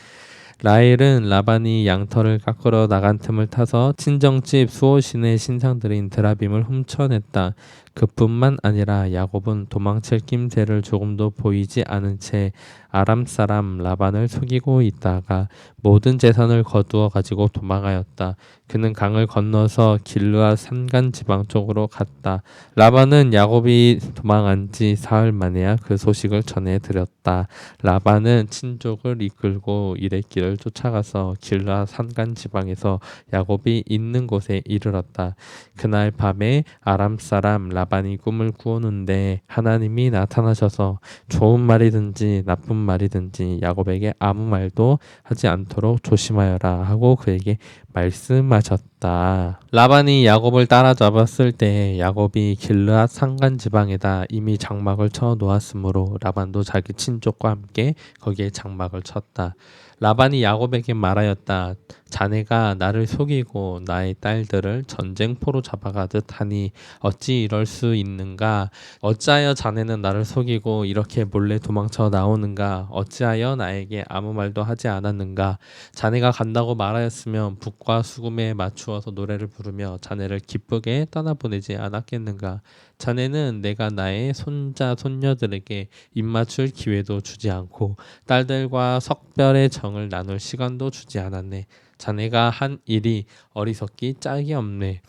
라헬은 라반이 양털을 깎으러 나간 틈을 타서 친정집 수호신의 신상들인 드라빔을 훔쳐냈다. 그뿐만 아니라 야곱은 도망칠 낌새를 조금도 보이지 않은 채 아람 사람 라반을 속이고 있다가 모든 재산을 거두어 가지고 도망하였다. 그는 강을 건너서 길르앗 산간 지방 쪽으로 갔다. 라반은 야곱이 도망한 지 사흘 만에야 그 소식을 전해 드렸다. 라반은 친족을 이끌고 이레길을 쫓아가서 길르앗 산간 지방에서 야곱이 있는 곳에 이르렀다. 그날 밤에 아람 사람 라반이 꿈을 꾸었는데 하나님이 나타나셔서 좋은 말이든지 나쁜 말이든지 야곱에게 아무 말도 하지 않도록 조심하여라 하고 그에게 말씀하셨다. 라반이 야곱을 따라잡았을 때 야곱이 길르앗 산간 지방에다 이미 장막을 쳐 놓았으므로 라반도 자기 친족과 함께 거기에 장막을 쳤다. 라반이 야곱에게 말하였다. 자네가 나를 속이고 나의 딸들을 전쟁포로 잡아가듯 하니 어찌 이럴 수 있는가? 어찌하여 자네는 나를 속이고 이렇게 몰래 도망쳐 나오는가? 어찌하여 나에게 아무 말도 하지 않았는가? 자네가 간다고 말하였으면 북과 수금에 맞추어서 노래를 부르며 자네를 기쁘게 떠나보내지 않았겠는가? 자네는 내가 나의 손자 손녀들에게 입맞출 기회도 주지 않고 딸들과 석별의 정을 나눌 시간도 주지 않았네. 자네가 한 일이 어리석기 짝이 없네.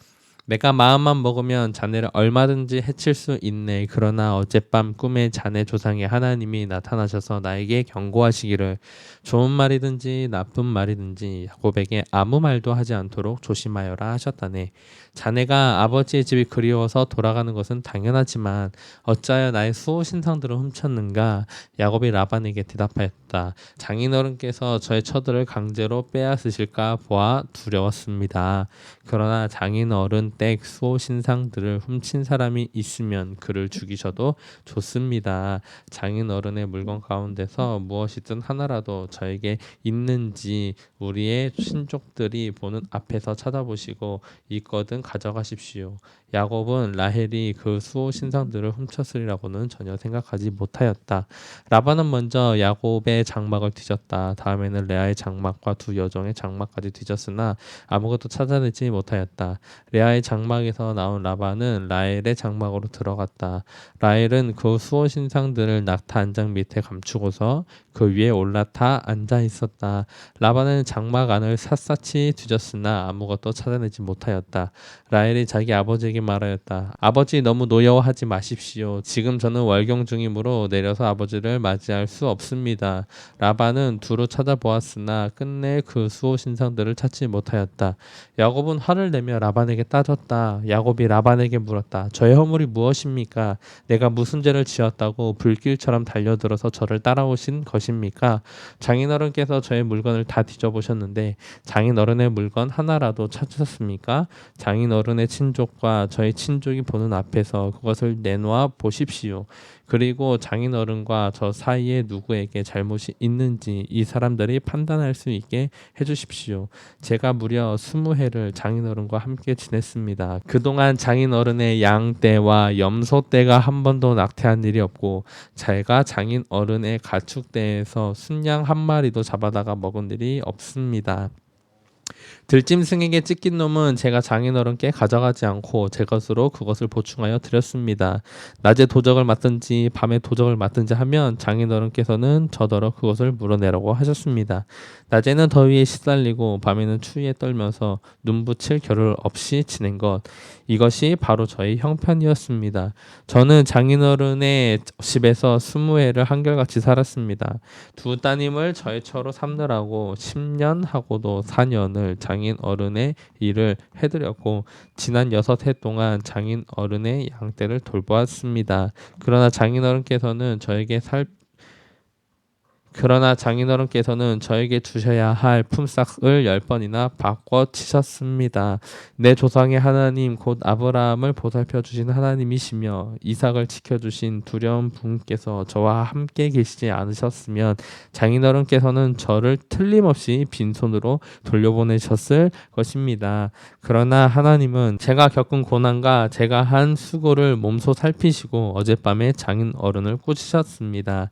내가 마음만 먹으면 자네를 얼마든지 해칠 수 있네. 그러나 어젯밤 꿈에 자네 조상의 하나님이 나타나셔서 나에게 경고하시기를 좋은 말이든지 나쁜 말이든지 야곱에게 아무 말도 하지 않도록 조심하여라 하셨다네. 자네가 아버지의 집이 그리워서 돌아가는 것은 당연하지만 어찌하여 나의 수호 신상들을 훔쳤는가? 야곱이 라반에게 대답하였다. 장인어른께서 저의 처들을 강제로 빼앗으실까 보아 두려웠습니다. 그러나 장인어른 댁 수호 신상들을 훔친 사람이 있으면 그를 죽이셔도 좋습니다. 장인어른의 물건 가운데서 무엇이든 하나라도 저에게 있는지 우리의 친족들이 보는 앞에서 찾아보시고 있거든 가져가십시오. 야곱은 라헬이 그 수호 신상들을 훔쳤으리라고는 전혀 생각하지 못하였다. 라반은 먼저 야곱의 장막을 뒤졌다. 다음에는 레아의 장막과 두 여종의 장막까지 뒤졌으나 아무것도 찾아내지 못하였다. 레아의 장막에서 나온 라반은 라헬의 장막으로 들어갔다. 라헬은 그 수호 신상들을 낙타 안장 밑에 감추고서 그 위에 올라타 앉아 있었다. 라반은 장막 안을 샅샅이 뒤졌으나 아무것도 찾아내지 못하였다. 라헬이 자기 아버지에게 말하였다. 아버지, 너무 노여워하지 마십시오. 지금 저는 월경 중이므로 내려서 아버지를 맞이할 수 없습니다. 라반은 두루 찾아보았으나 끝내 그 수호 신상들을 찾지 못하였다. 야곱은 화를 내며 라반에게 따졌다. 야곱이 라반에게 물었다. 저의 허물이 무엇입니까? 내가 무슨 죄를 지었다고 불길처럼 달려들어서 저를 따라오신 것입니까? 장인어른께서 저의 물건을 다 뒤져보셨는데 장인어른의 물건 하나라도 찾으셨습니까? 장인어른의 친족과 저희 친족이 보는 앞에서 그것을 내놓아 보십시오. 그리고 장인어른과 저 사이에 누구에게 잘못이 있는지 이 사람들이 판단할 수 있게 해주십시오. 제가 무려 20해를 장인어른과 함께 지냈습니다. 그동안 장인어른의 양떼와 염소떼가 한 번도 낙태한 일이 없고 제가 장인어른의 가축대에서 순양 한 마리도 잡아다가 먹은 일이 없습니다. 들짐승에게 찢긴 놈은 제가 장인어른께 가져가지 않고 제 것으로 그것을 보충하여 드렸습니다. 낮에 도적을 맞든지 밤에 도적을 맞든지 하면 장인어른께서는 저더러 그것을 물어내라고 하셨습니다. 낮에는 더위에 시달리고 밤에는 추위에 떨면서 눈붙일 겨를 없이 지낸 것, 이것이 바로 저의 형편이었습니다. 저는 장인어른의 집에서 20해를 한결같이 살았습니다. 두 따님을 저의 처로 삼느라고 10년 하고도 4년을 장인어른의 일을 해드렸고 지난 6해 동안 장인어른의 양떼를 돌보았습니다. 그러나 장인어른께서는 저에게 주셔야 할 품삯을 10번이나 바꿔 치셨습니다. 내 조상의 하나님 곧 아브라함을 보살펴 주신 하나님이시며 이삭을 지켜주신 두려운 분께서 저와 함께 계시지 않으셨으면 장인어른께서는 저를 틀림없이 빈손으로 돌려보내셨을 것입니다. 그러나 하나님은 제가 겪은 고난과 제가 한 수고를 몸소 살피시고 어젯밤에 장인어른을 꾸짖으셨습니다.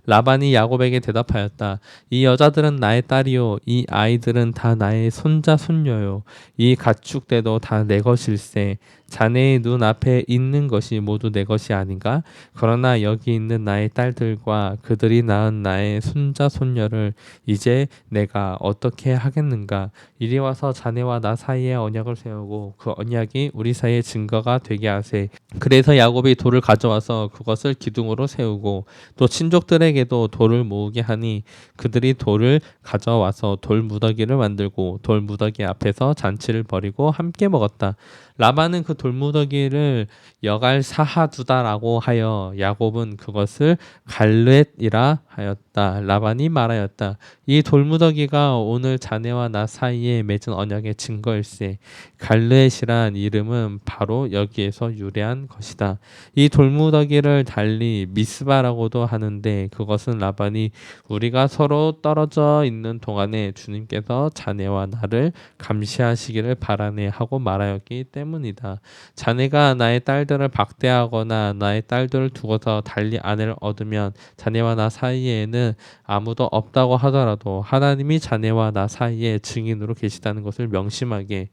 라반이 야곱에게 대답하였다. 이 여자들은 나의 딸이요 이 아이들은 다 나의 손자 손녀요 이 가축대도 다 내 것일세. 자네의 눈앞에 있는 것이 모두 내 것이 아닌가? 그러나 여기 있는 나의 딸들과 그들이 낳은 나의 손자 손녀를 이제 내가 어떻게 하겠는가? 이리 와서 자네와 나 사이에 언약을 세우고 그 언약이 우리 사이의 증거가 되게 하세. 그래서 야곱이 돌을 가져와서 그것을 기둥으로 세우고 또 친족들에게도 돌을 모으게 하니 그들이 돌을 가져와서 돌 무더기를 만들고 돌 무더기 앞에서 잔치를 벌이고 함께 먹었다. 라반은 그 돌무더기를 여갈 사하두다라고 하여 야곱은 그것을 갈렛이라 하였다. 라반이 말하였다. 이 돌무더기가 오늘 자네와 나 사이에 맺은 언약의 증거일세. 갈렛이란 이름은 바로 여기에서 유래한 것이다. 이 돌무더기를 달리 미스바라고도 하는데 그것은 라반이 우리가 서로 떨어져 있는 동안에 주님께서 자네와 나를 감시하시기를 바라네 하고 말하였기 때문이다. 자네가 나의 딸들을 박대하거나 나의 딸들을 두고서 달리 아내를 얻으면 자네와 나 사이에는 아무도 없다고 하더라도 하나님이 자네와 나 사이에 증인으로 계시다는 것을 명심하게.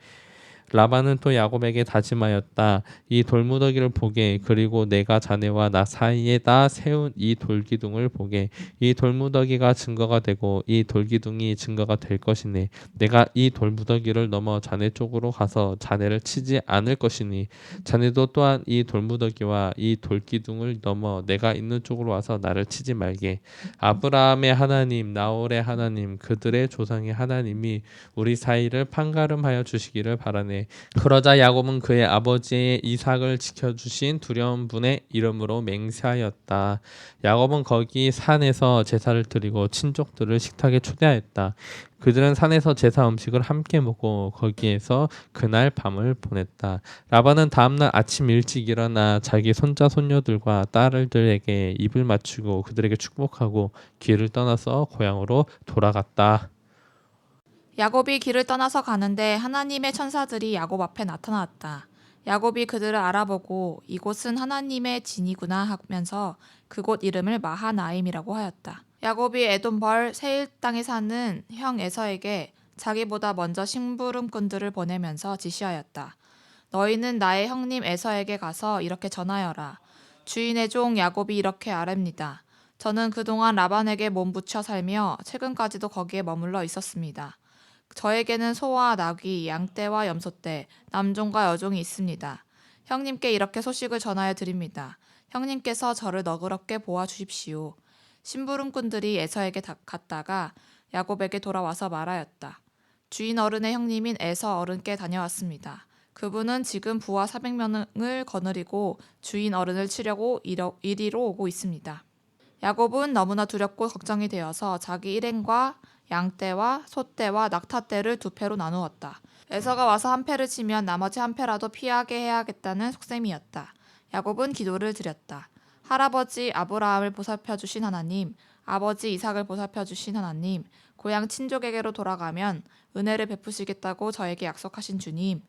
라반은 또 야곱에게 다짐하였다. 이 돌무더기를 보게. 그리고 내가 자네와 나 사이에다 세운 이 돌기둥을 보게. 이 돌무더기가 증거가 되고 이 돌기둥이 증거가 될 것이니 내가 이 돌무더기를 넘어 자네 쪽으로 가서 자네를 치지 않을 것이니 자네도 또한 이 돌무더기와 이 돌기둥을 넘어 내가 있는 쪽으로 와서 나를 치지 말게. 아브라함의 하나님, 나홀의 하나님, 그들의 조상의 하나님이 우리 사이를 판가름하여 주시기를 바라네. 그러자 야곱은 그의 아버지 이삭을 지켜주신 두려운 분의 이름으로 맹세하였다. 야곱은 거기 산에서 제사를 드리고 친족들을 식탁에 초대하였다. 그들은 산에서 제사 음식을 함께 먹고 거기에서 그날 밤을 보냈다. 라반은 다음날 아침 일찍 일어나 자기 손자 손녀들과 딸들에게 입을 맞추고 그들에게 축복하고 길을 떠나서 고향으로 돌아갔다. 야곱이 길을 떠나서 가는데 하나님의 천사들이 야곱 앞에 나타났다. 야곱이 그들을 알아보고 이곳은 하나님의 진이구나 하면서 그곳 이름을 마하나임이라고 하였다. 야곱이 에돔 벌 세일 땅에 사는 형 에서에게 자기보다 먼저 심부름꾼들을 보내면서 지시하였다. 너희는 나의 형님 에서에게 가서 이렇게 전하여라. 주인의 종 야곱이 이렇게 아뢰입니다. 저는 그동안 라반에게 몸부쳐 살며 최근까지도 거기에 머물러 있었습니다. 저에게는 소와 나귀, 양떼와 염소떼, 남종과 여종이 있습니다. 형님께 이렇게 소식을 전하여 드립니다. 형님께서 저를 너그럽게 보아주십시오. 심부름꾼들이 에서에게 갔다가 야곱에게 돌아와서 말하였다. 주인 어른의 형님인 에서 어른께 다녀왔습니다. 그분은 지금 부하 400명을 거느리고 주인 어른을 치려고 이리로 오고 있습니다. 야곱은 너무나 두렵고 걱정이 되어서 자기 일행과 양떼와 소떼와 낙타떼를 두 패로 나누었다. 에서가 와서 한 패를 치면 나머지 한 패라도 피하게 해야겠다는 속셈이었다. 야곱은 기도를 드렸다. 할아버지 아브라함을 보살펴 주신 하나님, 아버지 이삭을 보살펴 주신 하나님, 고향 친족에게로 돌아가면 은혜를 베푸시겠다고 저에게 약속하신 주님,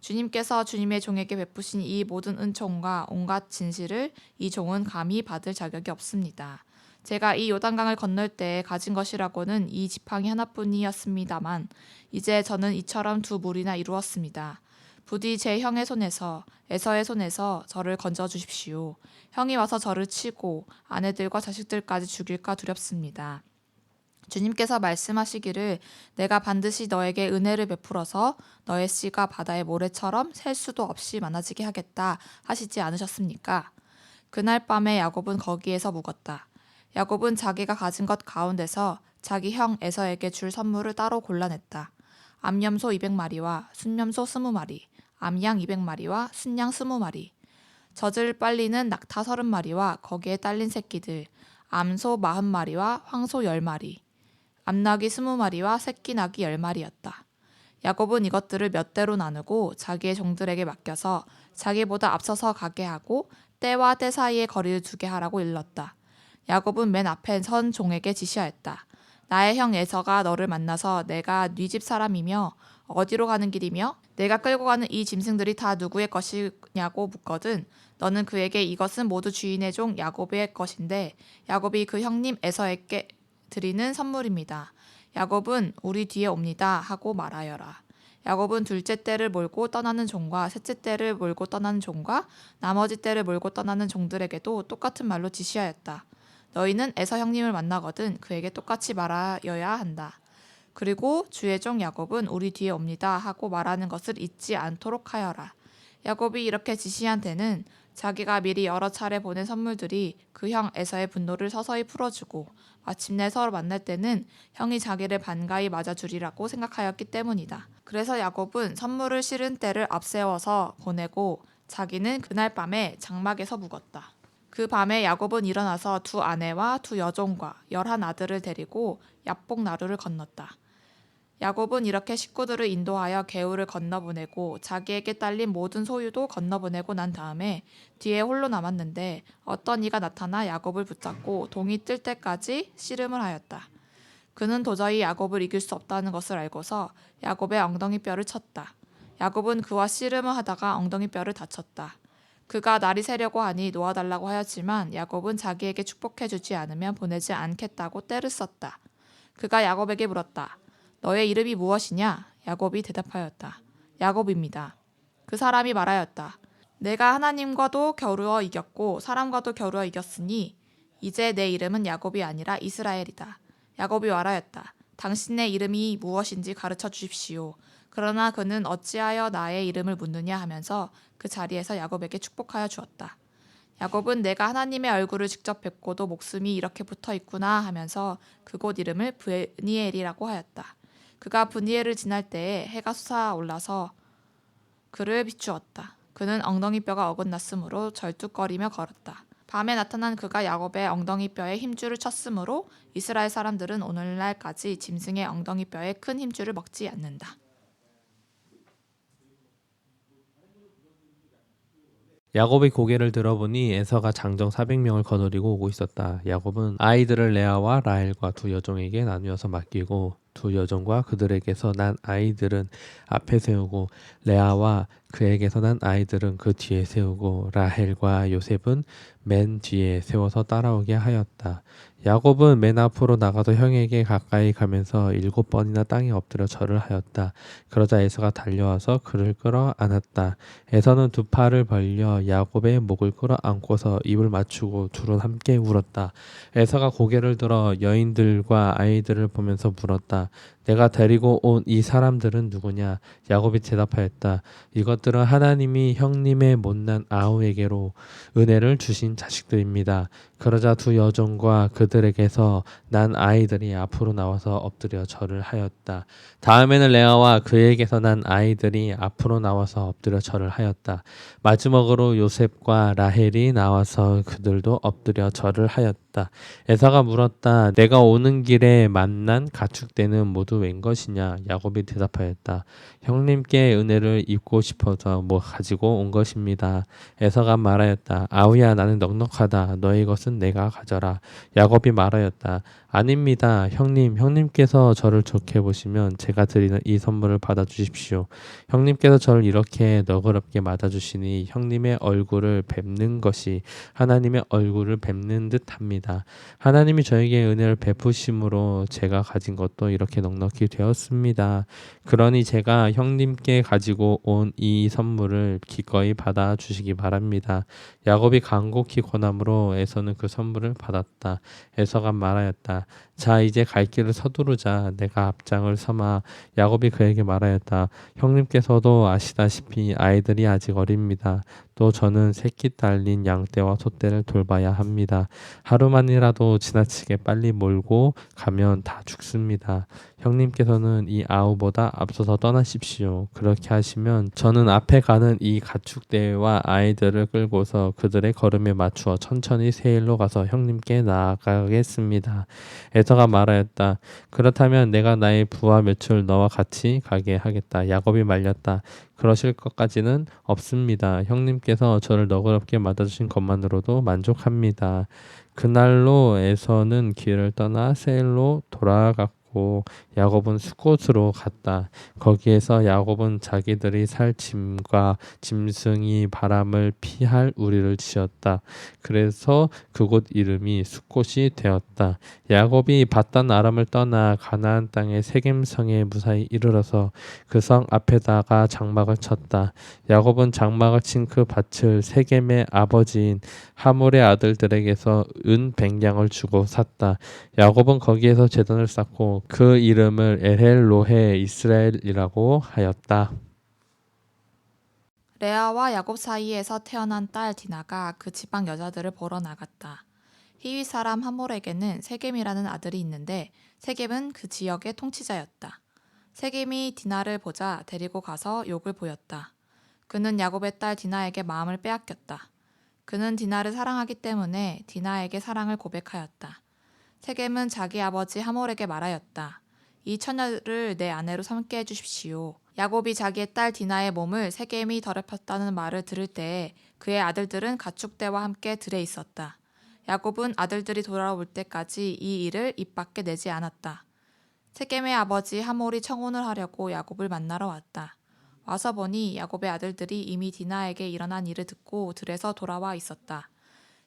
주님께서 주님의 종에게 베푸신 이 모든 은총과 온갖 진실을 이 종은 감히 받을 자격이 없습니다. 제가 이 요단강을 건널 때 가진 것이라고는 이 지팡이 하나뿐이었습니다만 이제 저는 이처럼 두 무리나 이루었습니다. 부디 제 형의 손에서 에서의 손에서 저를 건져 주십시오. 형이 와서 저를 치고 아내들과 자식들까지 죽일까 두렵습니다. 주님께서 말씀하시기를 내가 반드시 너에게 은혜를 베풀어서 너의 씨가 바다의 모래처럼 셀 수도 없이 많아지게 하겠다 하시지 않으셨습니까? 그날 밤에 야곱은 거기에서 묵었다. 야곱은 자기가 가진 것 가운데서 자기 형 에서에게 줄 선물을 따로 골라냈다. 암염소 200마리와 순염소 20마리, 암양 200마리와 순양 20마리, 젖을 빨리는 낙타 30마리와 거기에 딸린 새끼들, 암소 40마리와 황소 10마리, 암나귀 20마리와 새끼 나귀 10마리였다. 야곱은 이것들을 몇 대로 나누고 자기의 종들에게 맡겨서 자기보다 앞서서 가게 하고 떼와 떼 사이에 거리를 두게 하라고 일렀다. 야곱은 맨 앞에 선 종에게 지시하였다. 나의 형 에서가 너를 만나서 내가 네 집 사람이며 어디로 가는 길이며 내가 끌고 가는 이 짐승들이 다 누구의 것이냐고 묻거든 너는 그에게 이것은 모두 주인의 종 야곱의 것인데 야곱이 그 형님 에서에게 드리는 선물입니다. 야곱은 우리 뒤에 옵니다 하고 말하여라. 야곱은 둘째 떼를 몰고 떠나는 종과 셋째 떼를 몰고 떠나는 종과 나머지 떼를 몰고 떠나는 종들에게도 똑같은 말로 지시하였다. 너희는 에서 형님을 만나거든 그에게 똑같이 말하여야 한다. 그리고 주의 종 야곱은 우리 뒤에 옵니다 하고 말하는 것을 잊지 않도록 하여라. 야곱이 이렇게 지시한 때는 자기가 미리 여러 차례 보낸 선물들이 그 형 에서의 분노를 서서히 풀어주고 마침내 서로 만날 때는 형이 자기를 반가이 맞아주리라고 생각하였기 때문이다. 그래서 야곱은 선물을 실은 때를 앞세워서 보내고 자기는 그날 밤에 장막에서 묵었다. 그 밤에 야곱은 일어나서 두 아내와 두 여종과 11 아들을 데리고 야복 나루를 건넜다. 야곱은 이렇게 식구들을 인도하여 개울을 건너보내고 자기에게 딸린 모든 소유도 건너보내고 난 다음에 뒤에 홀로 남았는데 어떤 이가 나타나 야곱을 붙잡고 동이 뜰 때까지 씨름을 하였다. 그는 도저히 야곱을 이길 수 없다는 것을 알고서 야곱의 엉덩이 뼈를 쳤다. 야곱은 그와 씨름을 하다가 엉덩이 뼈를 다쳤다. 그가 날이 새려고 하니 놓아달라고 하였지만 야곱은 자기에게 축복해주지 않으면 보내지 않겠다고 떼를 썼다. 그가 야곱에게 물었다. 너의 이름이 무엇이냐? 야곱이 대답하였다. 야곱입니다. 그 사람이 말하였다. 내가 하나님과도 겨루어 이겼고 사람과도 겨루어 이겼으니 이제 내 이름은 야곱이 아니라 이스라엘이다. 야곱이 말하였다. 당신의 이름이 무엇인지 가르쳐 주십시오. 그러나 그는 어찌하여 나의 이름을 묻느냐 하면서 그 자리에서 야곱에게 축복하여 주었다. 야곱은 내가 하나님의 얼굴을 직접 뵙고도 목숨이 이렇게 붙어 있구나 하면서 그곳 이름을 브니엘이라고 하였다. 그가 브니엘을 지날 때에 해가 솟아올라서 그를 비추었다. 그는 엉덩이 뼈가 어긋났으므로 절뚝거리며 걸었다. 밤에 나타난 그가 야곱의 엉덩이 뼈에 힘줄을 쳤으므로 이스라엘 사람들은 오늘날까지 짐승의 엉덩이 뼈에 큰 힘줄을 먹지 않는다. 야곱의 고개를 들어보니 에서가 장정 400명을 거느리고 오고 있었다. 야곱은 아이들을 레아와 라헬과 두 여종에게 나누어서 맡기고 두 여종과 그들에게서 난 아이들은 앞에 세우고 레아와 그에게서 난 아이들은 그 뒤에 세우고 라헬과 요셉은 맨 뒤에 세워서 따라오게 하였다. 야곱은 맨 앞으로 나가서 형에게 가까이 가면서 7번이나 땅에 엎드려 절을 하였다. 그러자 에서가 달려와서 그를 끌어 안았다. 에서는 두 팔을 벌려 야곱의 목을 끌어 안고서 입을 맞추고 둘은 함께 울었다. 에서가 고개를 들어 여인들과 아이들을 보면서 물었다. 내가 데리고 온 이 사람들은 누구냐? 야곱이 대답하였다. 이것들은 하나님이 형님의 못난 아우에게로 은혜를 주신 자식들입니다. 그러자 두 여종과 그들에게서 난 아이들이 앞으로 나와서 엎드려 절을 하였다. 다음에는 레아와 그에게서 난 아이들이 앞으로 나와서 엎드려 절을 하였다. 마지막으로 요셉과 라헬이 나와서 그들도 엎드려 절을 하였다. 에사가 물었다. 내가 오는 길에 만난 가축대는 모두 웬 것이냐? 야곱이 대답하였다. 형님께 은혜를 입고 싶어서 뭐 가지고 온 것입니다. 에서가 말하였다. 아우야 나는 넉넉하다. 너의 것은 내가 가져라. 야곱이 말하였다. 아닙니다. 형님께서 저를 좋게 보시면 제가 드리는 이 선물을 받아주십시오. 형님께서 저를 이렇게 너그럽게 맞아주시니 형님의 얼굴을 뵙는 것이 하나님의 얼굴을 뵙는 듯합니다. 하나님이 저에게 은혜를 베푸심으로 제가 가진 것도 이렇게 넉넉히 되었습니다. 그러니 제가 형님께 가지고 온 이 선물을 기꺼이 받아 주시기 바랍니다. 야곱이 간곡히 권함으로 에서는 그 선물을 받았다. 에서가 말하였다. 자 이제 갈 길을 서두르자. 내가 앞장을 서마. 야곱이 그에게 말하였다. 형님께서도 아시다시피 아이들이 아직 어립니다. 또 저는 새끼 딸린 양떼와 소떼를 돌봐야 합니다. 하루만이라도 지나치게 빨리 몰고 가면 다 죽습니다. 형님께서는 이 아우보다 앞서서 떠나십시오. 그렇게 하시면 저는 앞에 가는 이 가축대와 아이들을 끌고서 그들의 걸음에 맞추어 천천히 세일로 가서 형님께 나아가겠습니다. 에서가 말하였다. 그렇다면 내가 나의 부하 몇을 너와 같이 가게 하겠다. 야곱이 말렸다. 그러실 것까지는 없습니다. 형님께서 저를 너그럽게 맞아주신 것만으로도 만족합니다. 그날로 에서는 길을 떠나 세일로 돌아갔고 야곱은 숫곳으로 갔다. 거기에서 야곱은 자기들이 살 짐과 짐승이 바람을 피할 우리를 지었다. 그래서 그곳 이름이 숫곳이 되었다. 야곱이 바단 아람을 떠나 가나안 땅의 세겜성에 무사히 이르러서 그 성 앞에다가 장막을 쳤다. 야곱은 장막을 친 그 밭을 세겜의 아버지인 하몰의 아들들에게서 은 100냥을 주고 샀다. 야곱은 거기에서 제단을 쌓고 그 이름을 엘헬로헤 이스라엘이라고 하였다. 레아와 야곱 사이에서 태어난 딸 디나가 그 지방 여자들을 보러 나갔다. 히위 사람 하몰에게는 세겜이라는 아들이 있는데 세겜은 그 지역의 통치자였다. 세겜이 디나를 보자 데리고 가서 욕을 보였다. 그는 야곱의 딸 디나에게 마음을 빼앗겼다. 그는 디나를 사랑하기 때문에 디나에게 사랑을 고백하였다. 세겜은 자기 아버지 하몰에게 말하였다. 이 처녀를 내 아내로 삼게 해주십시오. 야곱이 자기의 딸 디나의 몸을 세겜이 더럽혔다는 말을 들을 때에 그의 아들들은 가축대와 함께 들에 있었다. 야곱은 아들들이 돌아올 때까지 이 일을 입 밖에 내지 않았다. 세겜의 아버지 하몰이 청혼을 하려고 야곱을 만나러 왔다. 와서 보니 야곱의 아들들이 이미 디나에게 일어난 일을 듣고 들에서 돌아와 있었다.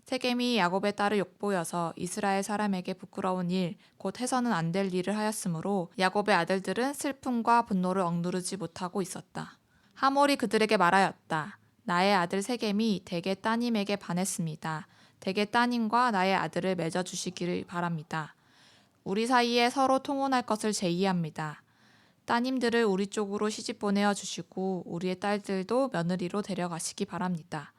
세겜이 야곱의 딸을 욕보여서 이스라엘 사람에게 부끄러운 일, 곧 해서는 안 될 일을 하였으므로 야곱의 아들들은 슬픔과 분노를 억누르지 못하고 있었다. 하몰이 그들에게 말하였다. 나의 아들 세겜이 대개 따님에게 반했습니다. 대개 따님과 나의 아들을 맺어주시기를 바랍니다. 우리 사이에 서로 통혼할 것을 제의합니다. 따님들을 우리 쪽으로 시집 보내어 주시고 우리의 딸들도 며느리로 데려가시기 바랍니다.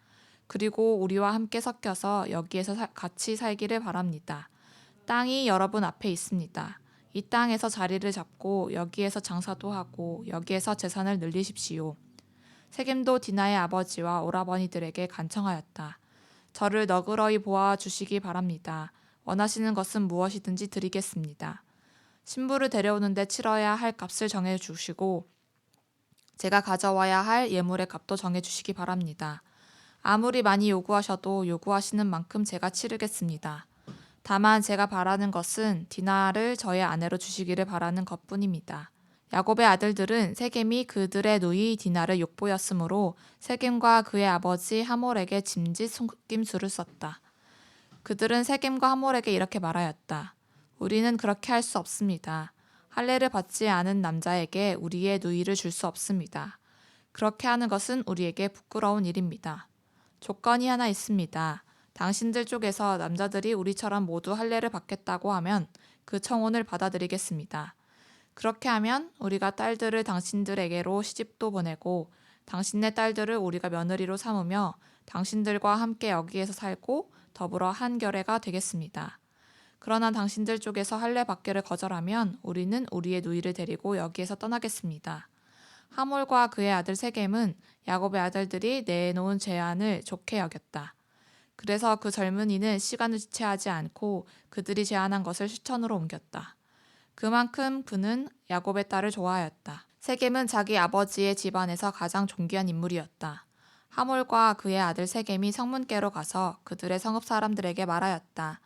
그리고 우리와 함께 섞여서 여기에서 같이 살기를 바랍니다. 땅이 여러분 앞에 있습니다. 이 땅에서 자리를 잡고 여기에서 장사도 하고 여기에서 재산을 늘리십시오. 세겜도 디나의 아버지와 오라버니들에게 간청하였다. 저를 너그러이 보아 주시기 바랍니다. 원하시는 것은 무엇이든지 드리겠습니다. 신부를 데려오는데 치러야 할 값을 정해주시고 제가 가져와야 할 예물의 값도 정해주시기 바랍니다. 아무리 많이 요구하셔도 요구하시는 만큼 제가 치르겠습니다. 다만 제가 바라는 것은 디나를 저의 아내로 주시기를 바라는 것뿐입니다. 야곱의 아들들은 세겜이 그들의 누이 디나를 욕보였으므로 세겜과 그의 아버지 하몰에게 짐짓 속임수를 썼다. 그들은 세겜과 하몰에게 이렇게 말하였다. 우리는 그렇게 할 수 없습니다. 할례를 받지 않은 남자에게 우리의 누이를 줄 수 없습니다. 그렇게 하는 것은 우리에게 부끄러운 일입니다. 조건이 하나 있습니다. 당신들 쪽에서 남자들이 우리처럼 모두 할례를 받겠다고 하면 그 청혼을 받아들이겠습니다. 그렇게 하면 우리가 딸들을 당신들에게로 시집도 보내고 당신네 딸들을 우리가 며느리로 삼으며 당신들과 함께 여기에서 살고 더불어 한 결애가 되겠습니다. 그러나 당신들 쪽에서 할례 받기를 거절하면 우리는 우리의 누이를 데리고 여기에서 떠나겠습니다. 하몰과 그의 아들 세겜은 야곱의 아들들이 내놓은 제안을 좋게 여겼다. 그래서 그 젊은이는 시간을 지체하지 않고 그들이 제안한 것을 실천으로 옮겼다. 그만큼 그는 야곱의 딸을 좋아하였다. 세겜은 자기 아버지의 집안에서 가장 존귀한 인물이었다. 하몰과 그의 아들 세겜이 성문께로 가서 그들의 성읍 사람들에게 말하였다.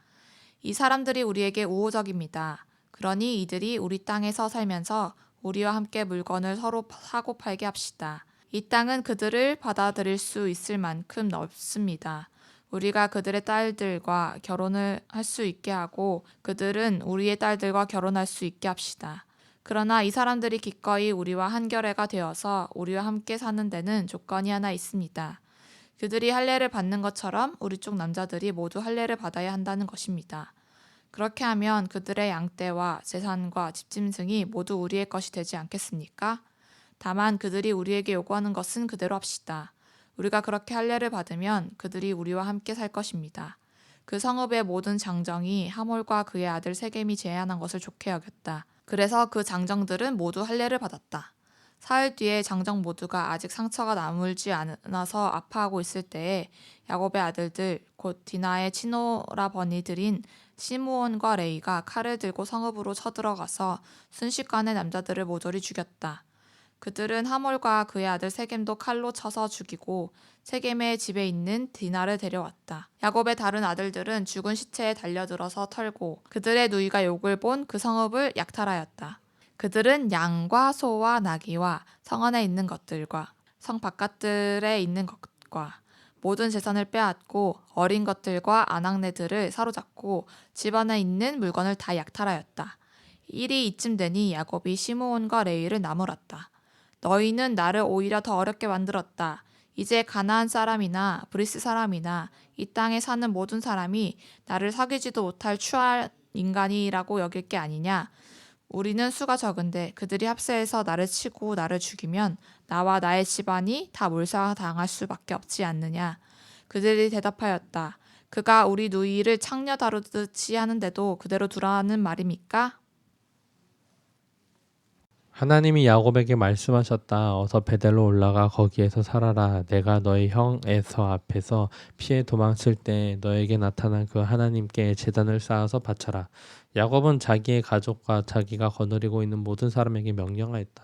이 사람들이 우리에게 우호적입니다. 그러니 이들이 우리 땅에서 살면서 우리와 함께 물건을 서로 사고 팔게 합시다. 이 땅은 그들을 받아들일 수 있을 만큼 넓습니다. 우리가 그들의 딸들과 결혼을 할 수 있게 하고 그들은 우리의 딸들과 결혼할 수 있게 합시다. 그러나 이 사람들이 기꺼이 우리와 한결애가 되어서 우리와 함께 사는 데는 조건이 하나 있습니다. 그들이 할례를 받는 것처럼 우리 쪽 남자들이 모두 할례를 받아야 한다는 것입니다. 그렇게 하면 그들의 양떼와 재산과 집짐승이 모두 우리의 것이 되지 않겠습니까? 다만 그들이 우리에게 요구하는 것은 그대로 합시다. 우리가 그렇게 할례를 받으면 그들이 우리와 함께 살 것입니다. 그 성읍의 모든 장정이 하몰과 그의 아들 세겜이 제안한 것을 좋게 여겼다. 그래서 그 장정들은 모두 할례를 받았다. 사흘 뒤에 장정 모두가 아직 상처가 나물지 않아서 아파하고 있을 때에 야곱의 아들들 곧 디나의 친오라버니들인 시므온과 레이가 칼을 들고 성읍으로 쳐들어가서 순식간에 남자들을 모조리 죽였다. 그들은 하몰과 그의 아들 세겜도 칼로 쳐서 죽이고 세겜의 집에 있는 디나를 데려왔다. 야곱의 다른 아들들은 죽은 시체에 달려들어서 털고 그들의 누이가 욕을 본 그 성읍을 약탈하였다. 그들은 양과 소와 나귀와 성 안에 있는 것들과 성 바깥들에 있는 것과 모든 재산을 빼앗고 어린 것들과 아낙네들을 사로잡고 집 안에 있는 물건을 다 약탈하였다. 일이 이쯤 되니 야곱이 시므온과 레위를 나무랐다. 너희는 나를 오히려 더 어렵게 만들었다. 이제 가나안 사람이나 브리스 사람이나 이 땅에 사는 모든 사람이 나를 사귀지도 못할 추한 인간이라고 여길 게 아니냐. 우리는 수가 적은데 그들이 합세해서 나를 치고 나를 죽이면 나와 나의 집안이 다 몰살당할 수밖에 없지 않느냐. 그들이 대답하였다. 그가 우리 누이를 창녀 다루듯이 하는데도 그대로 두라는 말입니까? 하나님이 야곱에게 말씀하셨다. 어서 베델로 올라가 거기에서 살아라. 내가 너희 형 에서 앞에서 피해 도망칠 때 너에게 나타난 그 하나님께 제단을 쌓아서 바쳐라. 야곱은 자기의 가족과 자기가 거느리고 있는 모든 사람에게 명령하였다.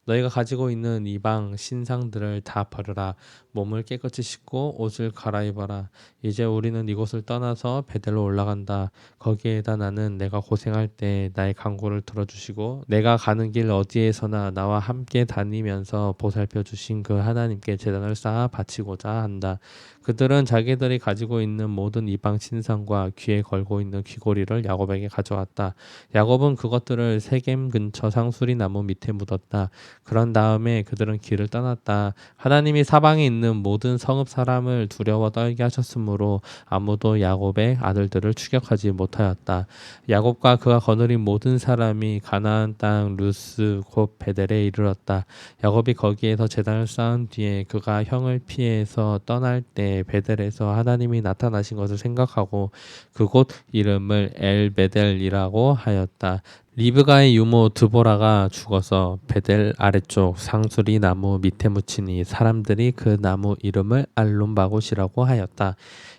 너희가 가지고 있는 이방 신상들을 다 버려라. 몸을 깨끗이 씻고 옷을 갈아입어라. 이제 우리는 이곳을 떠나서 베델로 올라간다. 거기에다 나는 내가 고생할 때 나의 간구를 들어주시고 내가 가는 길 어디에서나 나와 함께 다니면서 보살펴 주신 그 하나님께 제단을 쌓아 바치고자 한다. 그들은 자기들이 가지고 있는 모든 이방 신상과 귀에 걸고 있는 귀고리를 야곱에게 가져왔다. 야곱은 그것들을 세겜 근처 상수리 나무 밑에 묻었다. 그런 다음에 그들은 길을 떠났다. 하나님이 사방에 있는 모든 성읍 사람을 두려워 떨게 하셨으므로 아무도 야곱의 아들들을 추격하지 못하였다. 야곱과 그가 거느린 모든 사람이 가나안 땅 루스 곧 베델에 이르렀다. 야곱이 거기에서 제단을 쌓은 뒤에 그가 형을 피해서 떠날 때 베델에서 하나님이 나타나신 것을 생각하고 그곳 이름을 엘베델이라고 하였다. 리브가의 유모 드보라가 죽어서 베델 아래쪽 상수리 나무 밑에 묻히니 사람들이 그 나무 이름을 알론바곳이라고 하였다.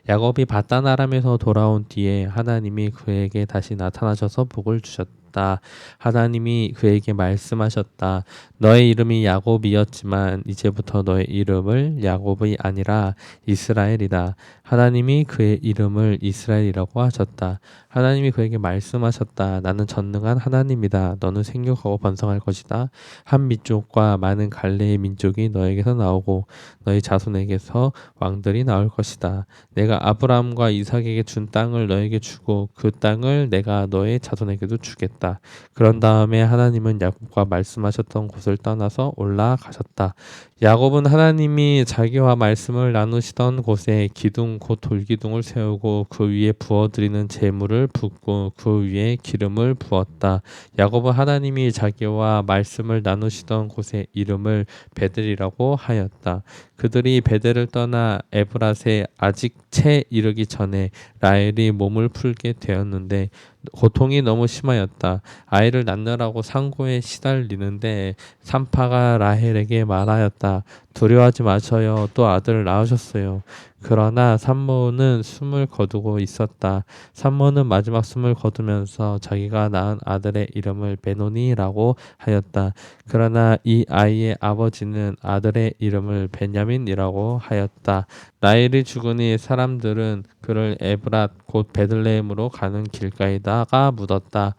야곱이 바단 아람에서 돌아온 뒤에 하나님이 그에게 다시 나타나셔서 복을 주셨다. 하였다. 하나님이 그에게 말씀하셨다. 너의 이름이 야곱이었지만 이제부터 너의 이름을 야곱이 아니라 이스라엘이다. 하나님이 그의 이름을 이스라엘이라고 하셨다. 하나님이 그에게 말씀하셨다. 나는 전능한 하나님이다. 너는 생육하고 번성할 것이다. 한 민족과 많은 갈대의 민족이 너에게서 나오고 너희 자손에게서 왕들이 나올 것이다. 내가 아브라함과 이삭에게 준 땅을 너에게 주고 그 땅을 내가 너의 자손에게도 주겠다. 그런 다음에 하나님은 야곱과 말씀하셨던 곳을 떠나서 올라가셨다. 야곱은 하나님이 자기와 말씀을 나누시던 곳에 기둥 곧 돌기둥을 세우고 그 위에 부어드리는 제물을 붓고 그 위에 기름을 부었다. 야곱은 하나님이 자기와 말씀을 나누시던 곳의 이름을 베들이라고 하였다. 그들이 베델을 떠나 에브랏에 아직 채 이르기 전에 라헬이 몸을 풀게 되었는데 고통이 너무 심하였다. 아이를 낳느라고 상고에 시달리는데 산파가 라헬에게 말하였다. 두려워하지 마셔요. 또 아들을 낳으셨어요. 그러나 산모는 숨을 거두고 있었다. 산모는 마지막 숨을 거두면서 자기가 낳은 아들의 이름을 베노니라고 하였다. 그러나 이 아이의 아버지는 아들의 이름을 베냐민이라고 하였다. 라헬이 죽으니 사람들은 그를 에브랏 곧 베들레헴으로 가는 길가에다가 묻었다.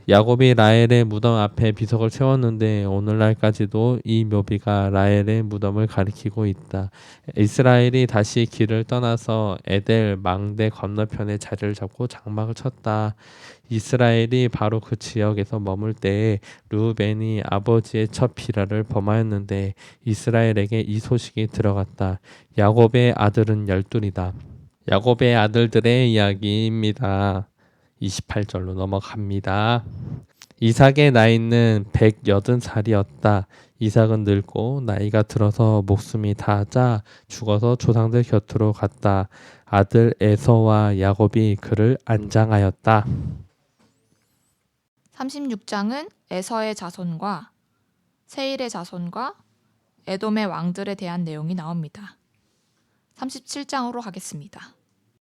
야곱이 라헬의 무덤 앞에 비석을 세웠는데 오늘날까지도 이 묘비가 라헬의 무덤을 가리키고 있다. 이스라엘이 다시 길을 떠나서 에델 망대 건너편에 자리를 잡고 장막을 쳤다. 이스라엘이 바로 그 지역에서 머물 때에 르우벤이 아버지의 첫 비라를 범하였는데 이스라엘에게 이 소식이 들어갔다. 야곱의 아들은 12이다. 야곱의 아들들의 이야기입니다. 28절로 넘어갑니다. 이삭의 나이는 180살이었다. 이삭은 늙고 나이가 들어서 목숨이 닿자 죽어서 조상들 곁으로 갔다. 아들 에서와 야곱이 그를 안장하였다. 36장은 에서의 자손과 세일의 자손과 에돔의 왕들에 대한 내용이 나옵니다. 37장으로 가겠습니다.